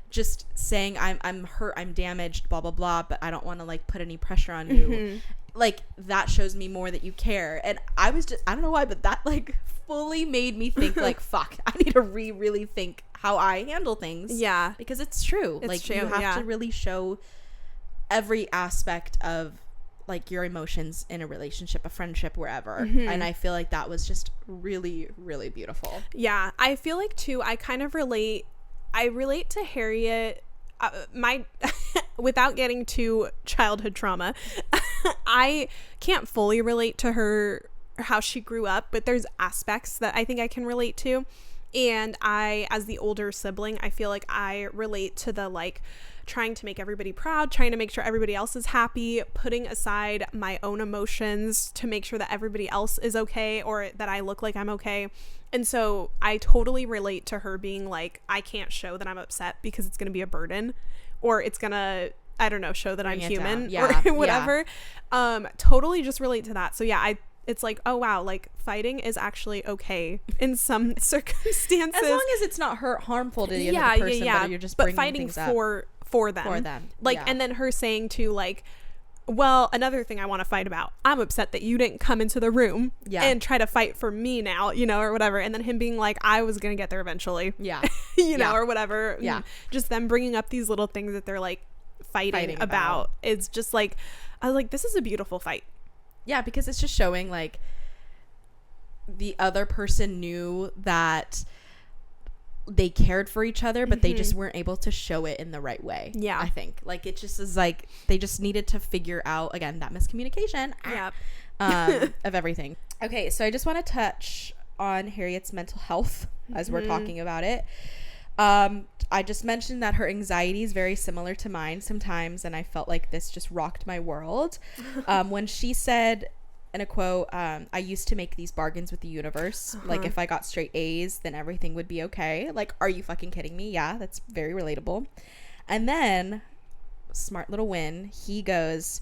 just saying I'm hurt, I'm damaged, blah blah blah, but I don't want to like put any pressure on you. Like that shows me more that you care. And I was just, I don't know why, but that like fully made me think like, fuck, I need to really think how I handle things. Because it's true. It's like true. You have to really show every aspect of like your emotions in a relationship, a friendship, wherever. And I feel like that was just really, really beautiful. Yeah, I feel like too, I kind of relate to Harriet, my without getting to childhood trauma. I can't fully relate to her, how she grew up, but there's aspects that I think I can relate to. And I, as the older sibling, I feel like I relate to the like trying to make everybody proud, trying to make sure everybody else is happy, putting aside my own emotions to make sure that everybody else is okay, or that I look like I'm okay. And so I totally relate to her being like, I can't show that I'm upset because it's going to be a burden, or it's going to, I don't know, show that I'm human, or whatever. Totally just relate to that. So yeah, it's like, oh wow, like fighting is actually okay in some circumstances, as long as it's not harmful to the other person, but you're just bringing fighting things up for them. Like, and then her saying to like, well, another thing I want to fight about, I'm upset that you didn't come into the room and try to fight for me now, you know, or whatever. And then him being like, I was gonna get there eventually, you know, or whatever. Just them bringing up these little things that they're like fighting about. It's just like, I was like, this is a beautiful fight. Yeah, because it's just showing like the other person knew that they cared for each other, but they just weren't able to show it in the right way. I think like it just is like they just needed to figure out, again, that miscommunication, of everything. Okay, so I just want to touch on Harriet's mental health as we're talking about it. I just mentioned that her anxiety is very similar to mine sometimes, and I felt like this just rocked my world. When she said in a quote, I used to make these bargains with the universe. Like, if I got straight A's, then everything would be okay. Like, are you fucking kidding me? Yeah, that's very relatable. And then, smart little win, he goes,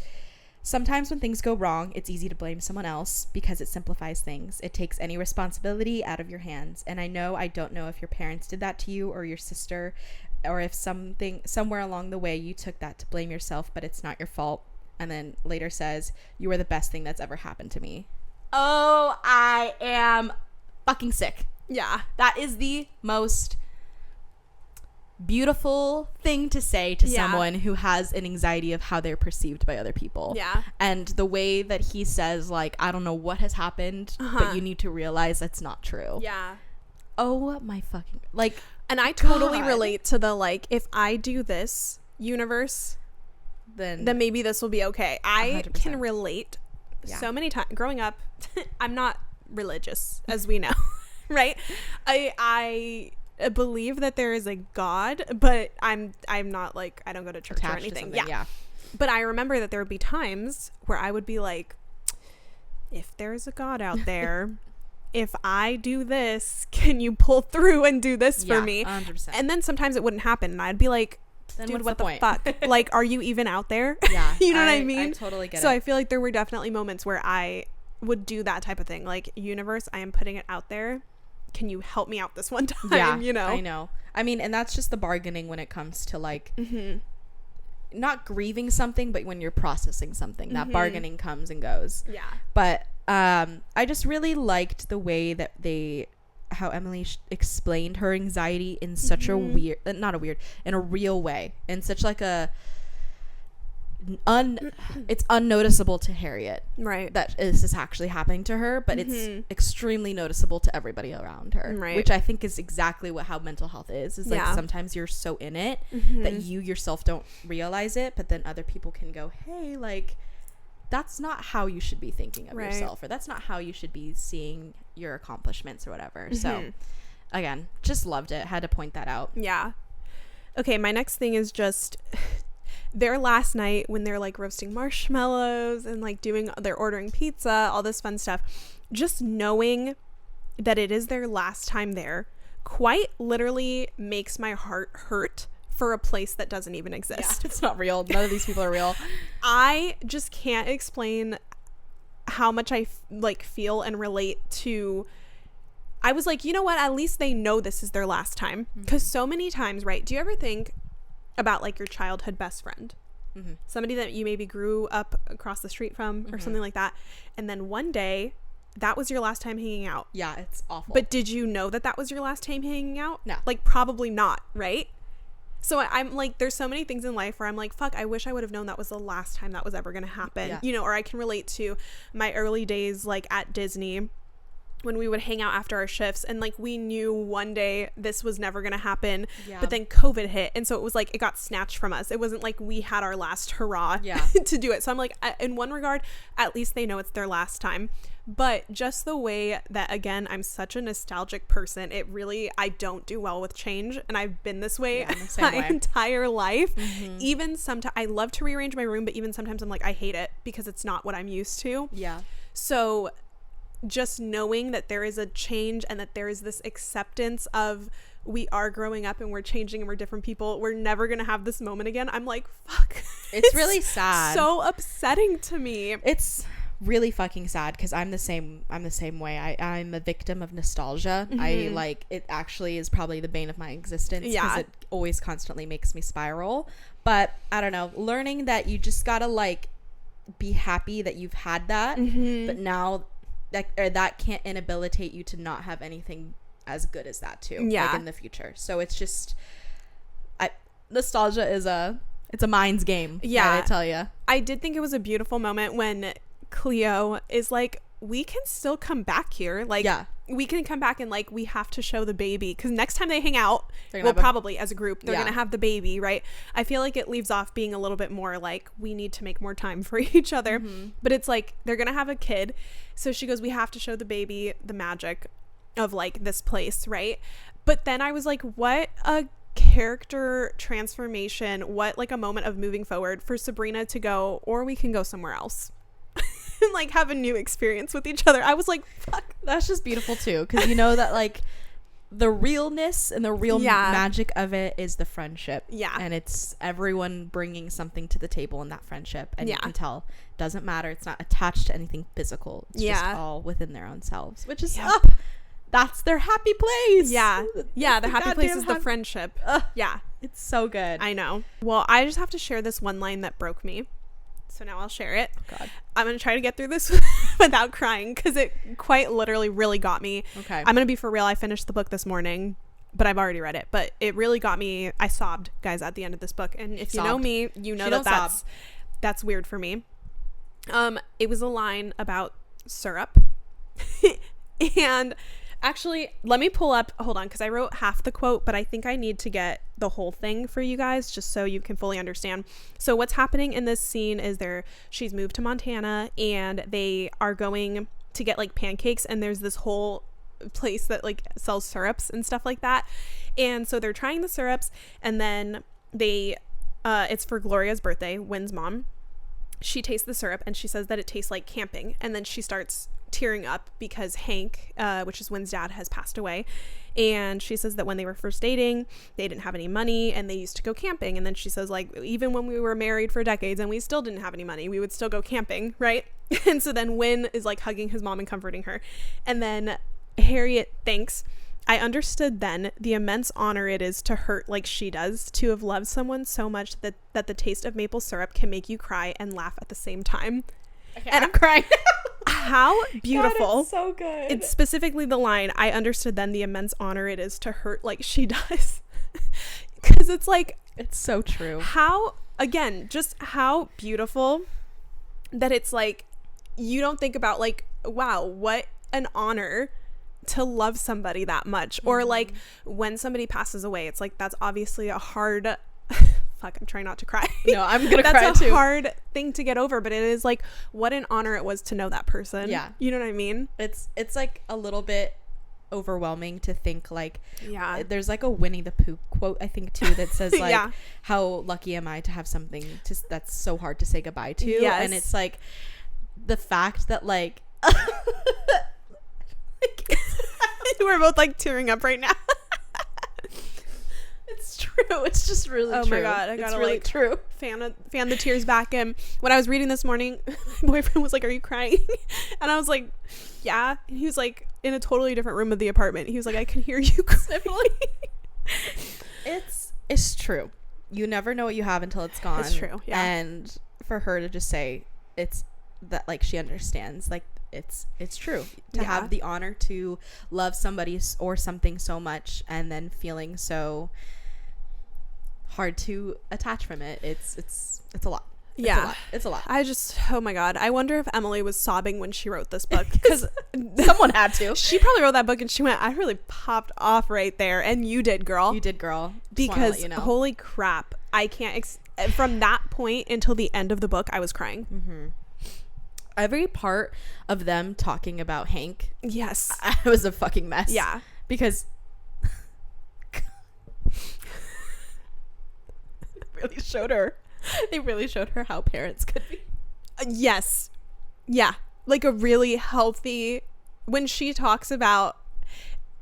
sometimes when things go wrong, it's easy to blame someone else because it simplifies things. It takes any responsibility out of your hands. And I don't know if your parents did that to you or your sister, or if somewhere along the way you took that to blame yourself, but it's not your fault. And then later says, you were the best thing that's ever happened to me. Oh, I am fucking sick. Yeah. That is the most beautiful thing to say to someone who has an anxiety of how they're perceived by other people. Yeah. And the way that he says, like, I don't know what has happened, but you need to realize that's not true. Yeah. Oh my fucking, like, and I totally relate to the, like, if I do this, universe, then maybe this will be okay. I 100%. Can relate so many times growing up. I'm not religious, as we know, right? I believe that there is a God, but I'm not, like, I don't go to church attached or anything. Yeah. But I remember that there would be times where I would be like, if there's a God out there, if I do this, can you pull through and do this for me? 100%. And then sometimes it wouldn't happen, and I'd be like, then dude, what the fuck? Like, are you even out there? Yeah. You know what I mean? I totally get it. So I feel like there were definitely moments where I would do that type of thing. Like, universe, I am putting it out there. Can you help me out this one time? Yeah, you know? I know. I mean, and that's just the bargaining when it comes to, like, not grieving something, but when you're processing something, that bargaining comes and goes. Yeah. But I just really liked the way that how Emily explained her anxiety in such a weird, in a real way, in such like it's unnoticeable to Harriet, right, that this is actually happening to her, but it's extremely noticeable to everybody around her, right, which I think is exactly how mental health is like, sometimes you're so in it that you yourself don't realize it, but then other people can go, hey, like, that's not how you should be thinking of yourself, or that's not how you should be seeing your accomplishments or whatever. So again, just loved it. Had to point that out. Yeah. Okay, my next thing is just their last night when they're, like, roasting marshmallows and, like, they're ordering pizza, all this fun stuff. Just knowing that it is their last time there quite literally makes my heart hurt for a place that doesn't even exist. Yeah, it's not real. None of these people are real. I just can't explain how much I feel and relate to. I was like, you know what? At least they know this is their last time. Because so many times, right? Do you ever think about, like, your childhood best friend? Somebody that you maybe grew up across the street from or something like that. And then one day, that was your last time hanging out. Yeah, it's awful. But did you know that was your last time hanging out? No. Like, probably not, right? So I'm like, there's so many things in life where I'm like, fuck, I wish I would have known that was the last time that was ever going to happen. You know, or I can relate to my early days, like, at Disney, when we would hang out after our shifts, and, like, we knew one day this was never going to happen, but then COVID hit, and so it was like it got snatched from us. It wasn't like we had our last hurrah to do it. So I'm like, in one regard, at least they know it's their last time. But just the way that, again, I'm such a nostalgic person, I don't do well with change, and I've been this way my entire life. Even sometimes I love to rearrange my room, but even sometimes I'm like, I hate it because it's not what I'm used to. So just knowing that there is a change and that there is this acceptance of, we are growing up and we're changing and we're different people, we're never gonna have this moment again. I'm like, fuck. It's really sad. So upsetting to me. It's really fucking sad because I'm the same way. I'm a victim of nostalgia. I like it. Actually is probably the bane of my existence because it always constantly makes me spiral. But I don't know, learning that you just gotta, like, be happy that you've had that, but now that can't inhabilitate you to not have anything as good as that too, like, in the future. So it's just, nostalgia is it's a mind's game. I tell you. I did think it was a beautiful moment when Cleo is like, we can still come back here, like, we can come back and like we have to show the baby, because next time they hang out, well, probably as a group, they're gonna have the baby, right? I feel like it leaves off being a little bit more like we need to make more time for each other. But it's like they're gonna have a kid, so she goes, we have to show the baby the magic of like this place, right? But then I was like, what a character transformation, what like a moment of moving forward for Sabrina to go, or we can go somewhere else and like have a new experience with each other. I was like, fuck, that's just beautiful too, because you know that like the realness and the real magic of it is the friendship, and it's everyone bringing something to the table in that friendship, and you can tell doesn't matter, it's not attached to anything physical, it's just all within their own selves, which is that's their happy place. The happy place is the friendship. It's so good. I know. Well, I just have to share this one line that broke me, so now I'll share it. God, I'm gonna try to get through this without crying, because it quite literally really got me. Okay, I'm gonna be for real. I finished the book this morning, but I've already read it, but it really got me. I sobbed, guys, at the end of this book, and if you know me, you know that's weird for me. It was a line about syrup and actually, let me pull up, hold on, because I wrote half the quote, but I think I need to get the whole thing for you guys just so you can fully understand. So what's happening in this scene is she's moved to Montana, and they are going to get like pancakes, and there's this whole place that like sells syrups and stuff like that. And so they're trying the syrups, and then it's for Gloria's birthday, Wynn's mom. She tastes the syrup and she says that it tastes like camping, and then she starts tearing up because Hank, which is Wynn's dad, has passed away, and she says that when they were first dating, they didn't have any money and they used to go camping. And then she says, like, even when we were married for decades and we still didn't have any money, we would still go camping, right? And so then Wynn is like hugging his mom and comforting her, and then Harriet thinks, I understood then the immense honor it is to hurt like she does, to have loved someone so much that the taste of maple syrup can make you cry and laugh at the same time. Okay, and I'm crying. How beautiful. God, it's so good. It's specifically the line, I understood then the immense honor it is to hurt like she does. Because it's like, it's so true. How, again, just how beautiful that it's like, you don't think about like, wow, what an honor to love somebody that much. Or like when somebody passes away, it's like, that's obviously a hard fuck, I'm trying not to cry. No, I'm gonna cry too. That's a hard thing to get over, but it is like, what an honor it was to know that person. Yeah, you know what I mean? It's like a little bit overwhelming to think like, there's like a Winnie the Pooh quote I think too that says like how lucky am I to have something that's so hard to say goodbye to. And it's like the fact that like we're both like tearing up right now. It's true. It's just really true. Oh my god, I gotta really true. Fan the tears back. And when I was reading this morning, my boyfriend was like, "Are you crying?" And I was like, "Yeah." And he was like in a totally different room of the apartment. He was like, "I can hear you sniffling." It's true. You never know what you have until it's gone. It's true. Yeah. And for her to just say it's that, like, she understands, like, it's true to have the honor to love somebody or something so much and then feeling so hard to attach from it. It's a lot. It's a lot. I just, oh my god, I wonder if Emily was sobbing when she wrote this book, because someone had to. She probably wrote that book and she went, I really popped off right there. And you did, girl. Because holy crap, I can't from that point until the end of the book I was crying. Every part of them talking about Hank, yes, it was a fucking mess. Yeah, because they really showed her how parents could be. Yes. Yeah. Like a really healthy, when she talks about,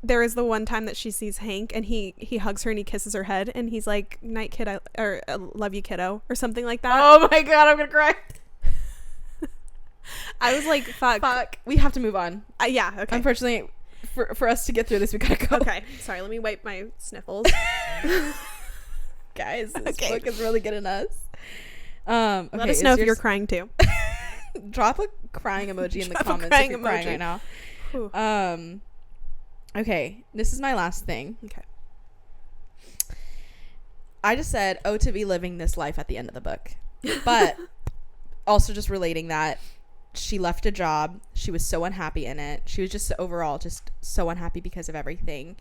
there is the one time that she sees Hank and he hugs her and he kisses her head and he's like, night kid, or love you kiddo, or something like that. Oh my god, I'm gonna cry. I was like, fuck, we have to move on. Yeah, okay. Unfortunately, for us to get through this, we gotta go. Okay, sorry, let me wipe my sniffles. Guys, this book is really getting us. Okay, let us know if you're crying too. Drop a crying emoji in the comments if you're crying right now. Okay, this is my last thing. Okay. I just said, to be living this life at the end of the book. But also just relating that she left a job. She was so unhappy in it. She was just overall just so unhappy because of everything.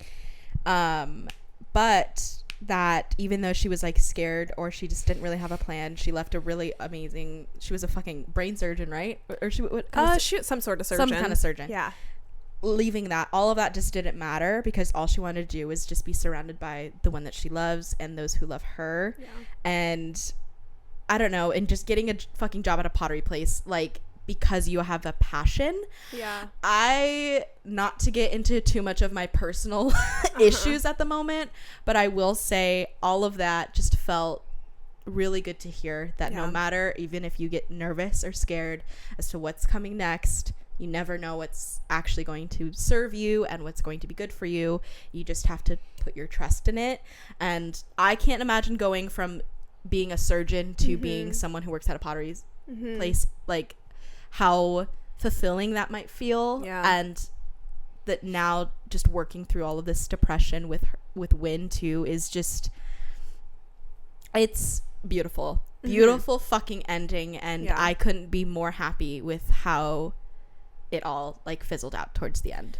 But that even though she was like scared, or she just didn't really have a plan, she left a really amazing, she was a fucking brain surgeon, right? Or she some sort of surgeon. Some kind of surgeon. Yeah. Leaving that, all of that just didn't matter, because all she wanted to do was just be surrounded by the one that she loves and those who love her. Yeah. And I don't know, and just getting a fucking job at a pottery place, like, because you have a passion. Yeah. Not to get into too much of my personal issues at the moment, but I will say all of that just felt really good to hear, that no matter, even if you get nervous or scared as to what's coming next, you never know what's actually going to serve you and what's going to be good for you. You just have to put your trust in it. And I can't imagine going from being a surgeon to being someone who works at a pottery place, like how fulfilling that might feel. And that now just working through all of this depression with Wynn too is just, it's beautiful fucking ending. And I couldn't be more happy with how it all like fizzled out towards the end.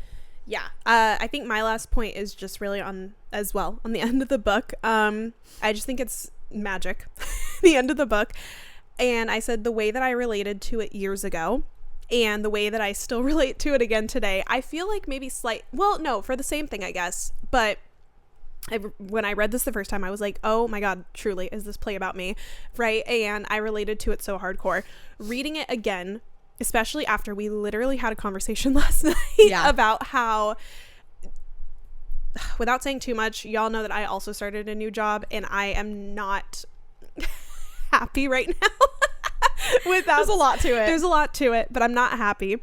I think my last point is just really on the end of the book. I just think it's magic. The end of the book. And I said the way that I related to it years ago and the way that I still relate to it again today, I feel like maybe for the same thing, I guess. But when I read this the first time, I was like, oh my God, truly, is this play about me? Right? And I related to it so hardcore. Reading it again, especially after we literally had a conversation last night about how, without saying too much, y'all know that I also started a new job and I am not happy right now. There's a lot to it, but I'm not happy.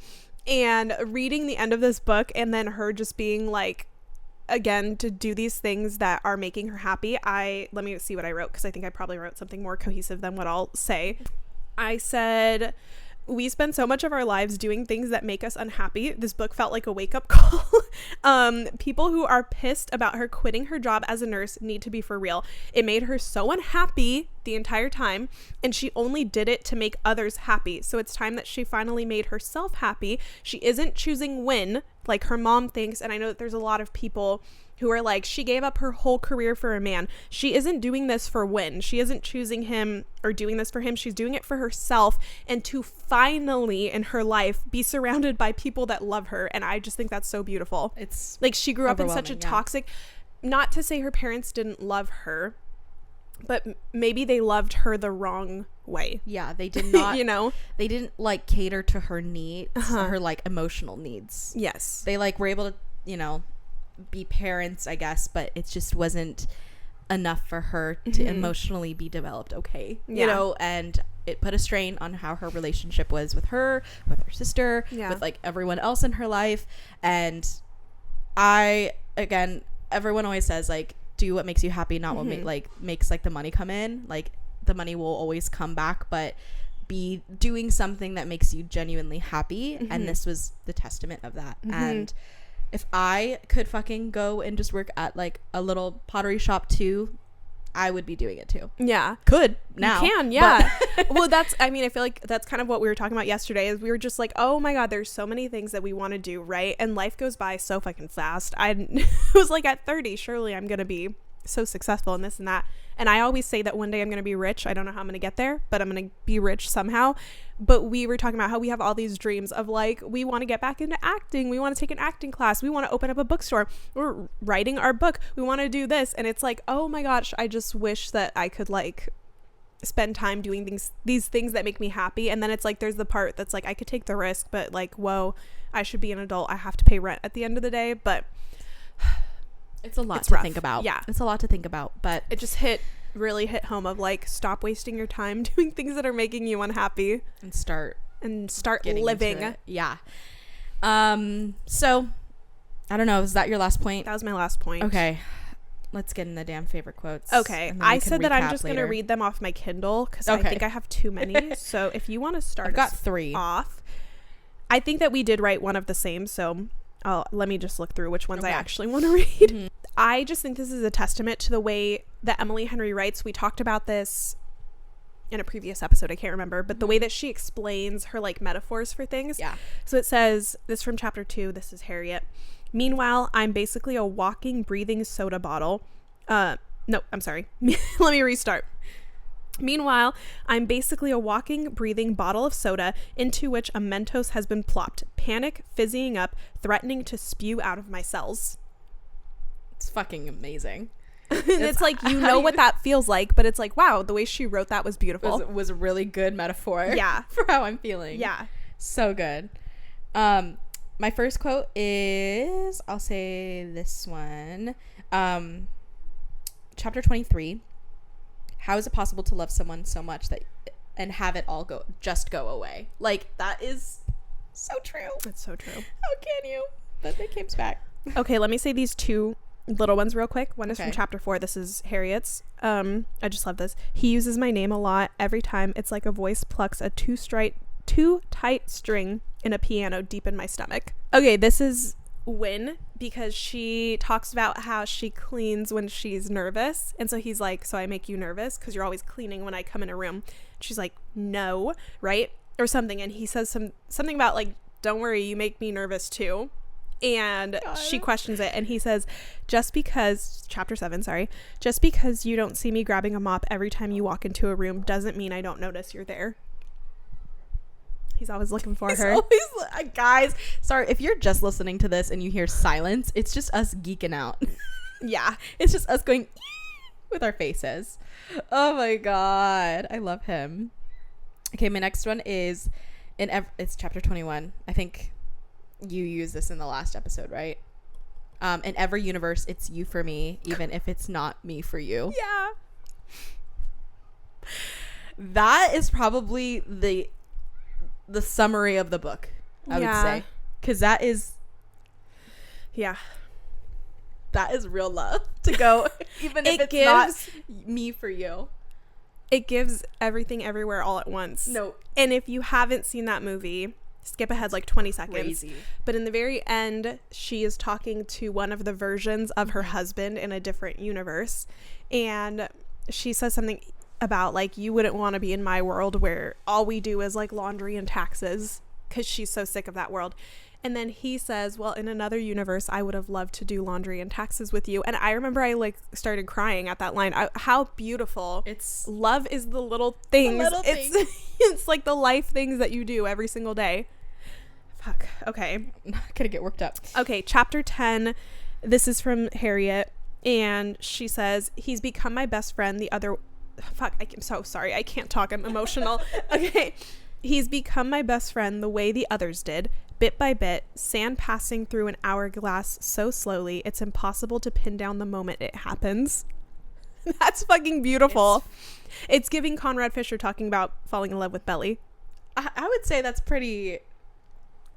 And reading the end of this book and then her just being like, again, to do these things that are making her happy. Let me see what I wrote, because I think I probably wrote something more cohesive than what I'll say. I said, we spend so much of our lives doing things that make us unhappy. This book felt like a wake-up call. People who are pissed about her quitting her job as a nurse need to be for real. It made her so unhappy the entire time, and she only did it to make others happy. So it's time that she finally made herself happy. She isn't choosing Wynn like her mom thinks, and I know that there's a lot of people who are like, she gave up her whole career for a man. She isn't doing this for Wynn. She isn't choosing him or doing this for him. She's doing it for herself and to finally in her life be surrounded by people that love her. And I just think that's so beautiful. It's like she grew up in such a toxic, not to say her parents didn't love her, but maybe they loved her the wrong way. Yeah, they did not, you know, they didn't like cater to her needs, her like emotional needs. Yes. They like were able to, you know, be parents, I guess, but it just wasn't enough for her to emotionally be developed you know, and it put a strain on how her relationship was with her sister, with like everyone else in her life. And everyone always says like, do what makes you happy, not what makes like the money come in. Like the money will always come back, but be doing something that makes you genuinely happy. And this was the testament of that. And if I could fucking go and just work at like a little pottery shop too, I would be doing it too. Yeah. Could now. You can, yeah. Well, I feel like that's kind of what we were talking about yesterday, is we were just like, oh my God, there's so many things that we want to do, right? And life goes by so fucking fast. I was like, at 30, surely I'm going to be so successful in this and that. And I always say that one day I'm going to be rich. I don't know how I'm going to get there, but I'm going to be rich somehow. But we were talking about how we have all these dreams of like, we want to get back into acting. We want to take an acting class. We want to open up a bookstore. We're writing our book. We want to do this. And it's like, oh my gosh, I just wish that I could like spend time doing these things that make me happy. And then it's like, there's the part that's like, I could take the risk, but like, whoa, I should be an adult. I have to pay rent at the end of the day. But it's a lot to think about. Yeah. It's a lot to think about, but it just really hit home of like, stop wasting your time doing things that are making you unhappy and start living. Yeah. So I don't know. Is that your last point? That was my last point. Okay. Let's get in the damn favorite quotes. Okay. I said that I'm just going to read them off my Kindle because I think I have too many. So if you want to start, I've got 3 off. I think that we did write one of the same. So let me just look through which ones I actually want to read. I just think this is a testament to the way that Emily Henry writes. We talked about this in a previous episode, I can't remember, but the way that she explains her like metaphors for things. Yeah. So it says, this from chapter 2, this is Harriet. Meanwhile, I'm basically a walking, breathing soda bottle. No, I'm sorry. Let me restart. Meanwhile, I'm basically a walking, breathing bottle of soda into which a Mentos has been plopped. Panic, fizzying up, threatening to spew out of my cells. It's fucking amazing. It's like, you know what that feels like, but it's like, wow, the way she wrote that was beautiful. Was a really good metaphor. Yeah. For how I'm feeling. Yeah. So good. My first quote is, I'll say this one. Chapter 23. How is it possible to love someone so much that and have it all go away? Like, that is so true. It's so true. How can you? But they came back. Okay, let me say these two little ones real quick. One is from Okay. chapter 4. This is Harriet's. I just love this. He uses my name a lot. Every time it's like a voice plucks a too tight string in a piano deep in my stomach. Okay, this is Win, because she talks about how she cleans when she's nervous, and so he's like, so I make you nervous because you're always cleaning when I come in a room. She's like, no, right, or something, and he says something about like, don't worry, you make me nervous too. And she questions it, and he says, just because you don't see me grabbing a mop every time you walk into a room doesn't mean I don't notice you're there. He's always looking for her. Guys, sorry if you're just listening to this and you hear silence, it's just us geeking out. Yeah. It's just us going with our faces. Oh my god, I love him. Okay, my next one is it's chapter 21. I think you used this in the last episode, right? In every universe, it's you for me, even if it's not me for you. Yeah. That is probably the summary of the book, I would say, because that is real love to go, even if it's not me for you. It gives everything everywhere all at once. No. And if you haven't seen that movie, skip ahead like 20 seconds. Crazy. But in the very end, she is talking to one of the versions of her husband in a different universe, and she says something about like, you wouldn't want to be in my world where all we do is like laundry and taxes, because she's so sick of that world. And then he says, well, in another universe I would have loved to do laundry and taxes with you. And I remember I like started crying at that line. How beautiful. It's love is the little things. It's like the life things that you do every single day. Fuck. Okay, I'm not gonna get worked up. Okay, chapter 10. This is from Harriet, and she says, he's become my best friend. I'm so sorry, I can't talk, I'm emotional. Okay, he's become my best friend the way the others did, bit by bit, sand passing through an hourglass so slowly it's impossible to pin down the moment it happens. That's fucking beautiful. It's giving Conrad Fisher talking about falling in love with Belly. I would say that's pretty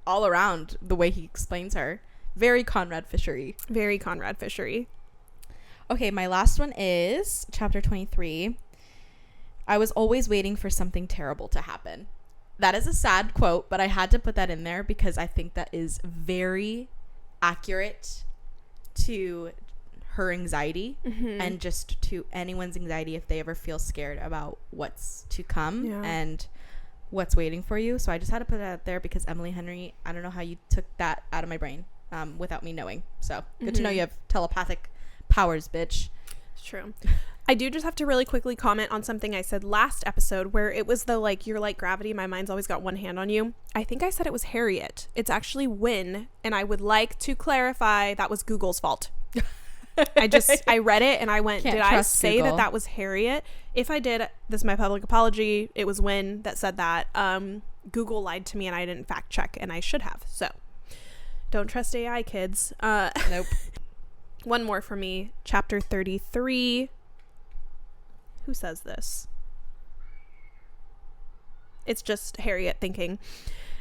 all around the way he explains her. Very Conrad Fisher-y. Very Conrad Fisher-y. Okay, my last one is chapter 23. I was always waiting for something terrible to happen. That is a sad quote, but I had to put that in there because I think that is very accurate to her anxiety, and just to anyone's anxiety if they ever feel scared about what's to come and what's waiting for you. So I just had to put it out there because Emily Henry, I don't know how you took that out of my brain without me knowing. So good to know you have telepathic powers, bitch. It's true. I do just have to really quickly comment on something I said last episode where it was the like, you're like gravity, my mind's always got one hand on you. I think I said it was Harriet. It's actually Win, and I would like to clarify that was Google's fault. I read it and I went, did I say Google. that was Harriet? If I did, this is my public apology. It was Win that said that. Google lied to me and I didn't fact check, and I should have. So don't trust AI, kids. Nope. One more for me. Chapter 33. Who says this? It's just Harriet thinking.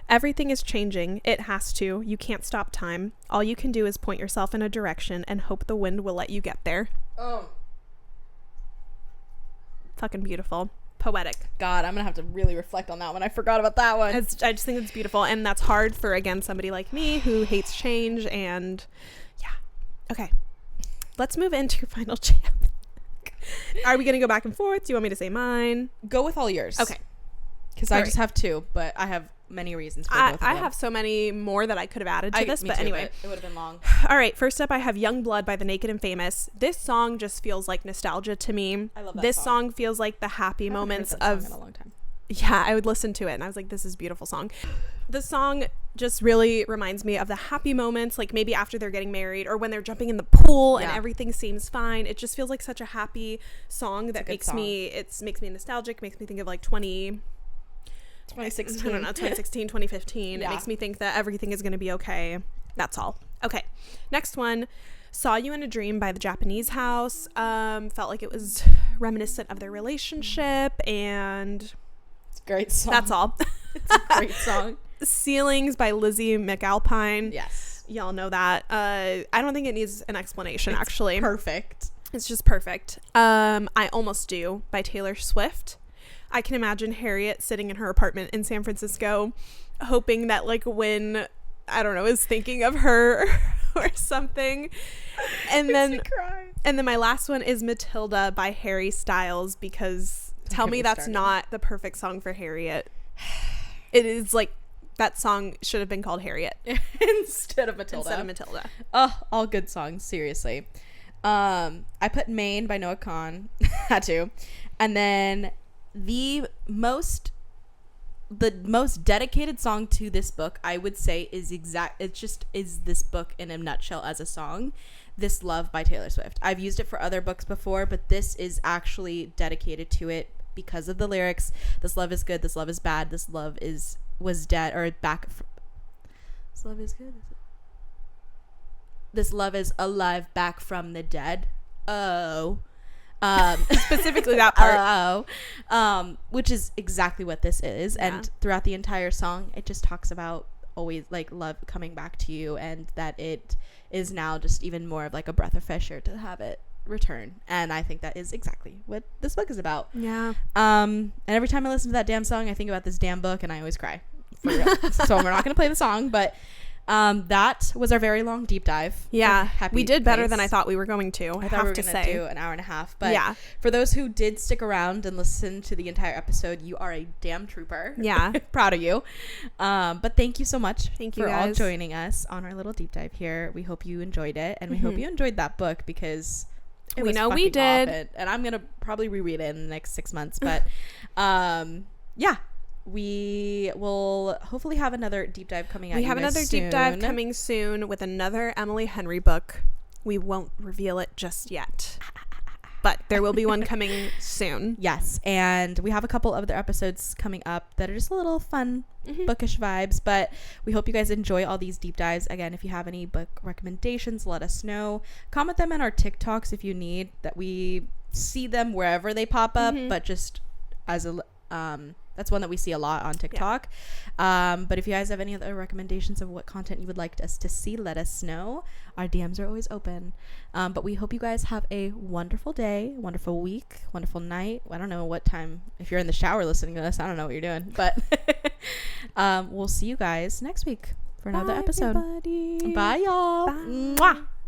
Everything is changing. It has to. You can't stop time. All you can do is point yourself in a direction and hope the wind will let you get there. Oh. Fucking beautiful. Poetic. God, I'm gonna have to really reflect on that one. I forgot about that one. I just think it's beautiful, and that's hard for, again, somebody like me who hates change. And yeah. Okay. Let's move into your final chapter. Are we gonna go back and forth? Do you want me to say mine? Go with all yours. Okay. Because I just have 2, but I have many reasons for both of them. I have so many more that I could have added to this, but anyway. It would have been long. All right, first up I have Young Blood by the Naked and Famous. This song just feels like nostalgia to me. I love that this song. feels like the happy moments I haven't heard that of song in a long time. Yeah, I would listen to it and I was like, this is a beautiful song. The song just really reminds me of the happy moments, like maybe after they're getting married or when they're jumping in the pool and everything seems fine. It just feels like such a happy song that makes me nostalgic, makes me think of like 2016. I don't know, 2016, 2015. It makes me think that everything is going to be okay. That's all. Okay. Next one, Saw You in a Dream by the Japanese House. Felt like it was reminiscent of their relationship, and it's a great song. That's all. It's a great song. Ceilings by Lizzie McAlpine. Yes. Y'all know that. I don't think it needs an explanation, It's actually. Perfect. It's just perfect. I Almost Do by Taylor Swift. I can imagine Harriet sitting in her apartment in San Francisco, hoping that like when, I don't know, is thinking of her or something. And then my last one is Matilda by Harry Styles, because tell me that's not the perfect song for Harriet. It is like, that song should have been called Harriet instead of Matilda. Oh, all good songs, seriously. I put Maine by Noah Kahn. Had to. And then the most dedicated song to this book, I would say, is this book in a nutshell as a song. This Love by Taylor Swift. I've used it for other books before, but this is actually dedicated to it because of the lyrics. This love is good, this love is bad, this love was dead or back. This love is good. This love is alive, back from the dead. Oh. Specifically that part. Which is exactly what this is. Yeah. And throughout the entire song, it just talks about always like love coming back to you, and that it is now just even more of like a breath of fresh air to have it return. And I think that is exactly what this book is about. Yeah. And every time I listen to that damn song, I think about this damn book and I always cry. For real. So we're not going to play the song, but that was our very long deep dive. Yeah, we did better than I thought we were going to. I thought we were going to do an hour and a half, but yeah, for those who did stick around and listen to the entire episode, you are a damn trooper. Yeah. Proud of you. But thank you so much for all joining us on our little deep dive here. We hope you enjoyed it, and we hope you enjoyed that book, because we know we did. And I'm going to probably reread it in the next 6 months, but yeah. We will hopefully have another deep dive coming out. We have another deep dive coming soon with another Emily Henry book. We won't reveal it just yet, but there will be one coming soon. Yes, and we have a couple other episodes coming up that are just a little fun, bookish vibes, but we hope you guys enjoy all these deep dives. Again, if you have any book recommendations, let us know. Comment them in our TikToks if you need, that we see them wherever they pop up, but just as a that's one that we see a lot on TikTok. Yeah. But if you guys have any other recommendations of what content you would like us to see, let us know. Our DMs are always open. But we hope you guys have a wonderful day, wonderful week, wonderful night. I don't know what time, if you're in the shower listening to this, I don't know what you're doing. But we'll see you guys next week for another episode. Everybody. Bye, y'all. Bye. Mwah.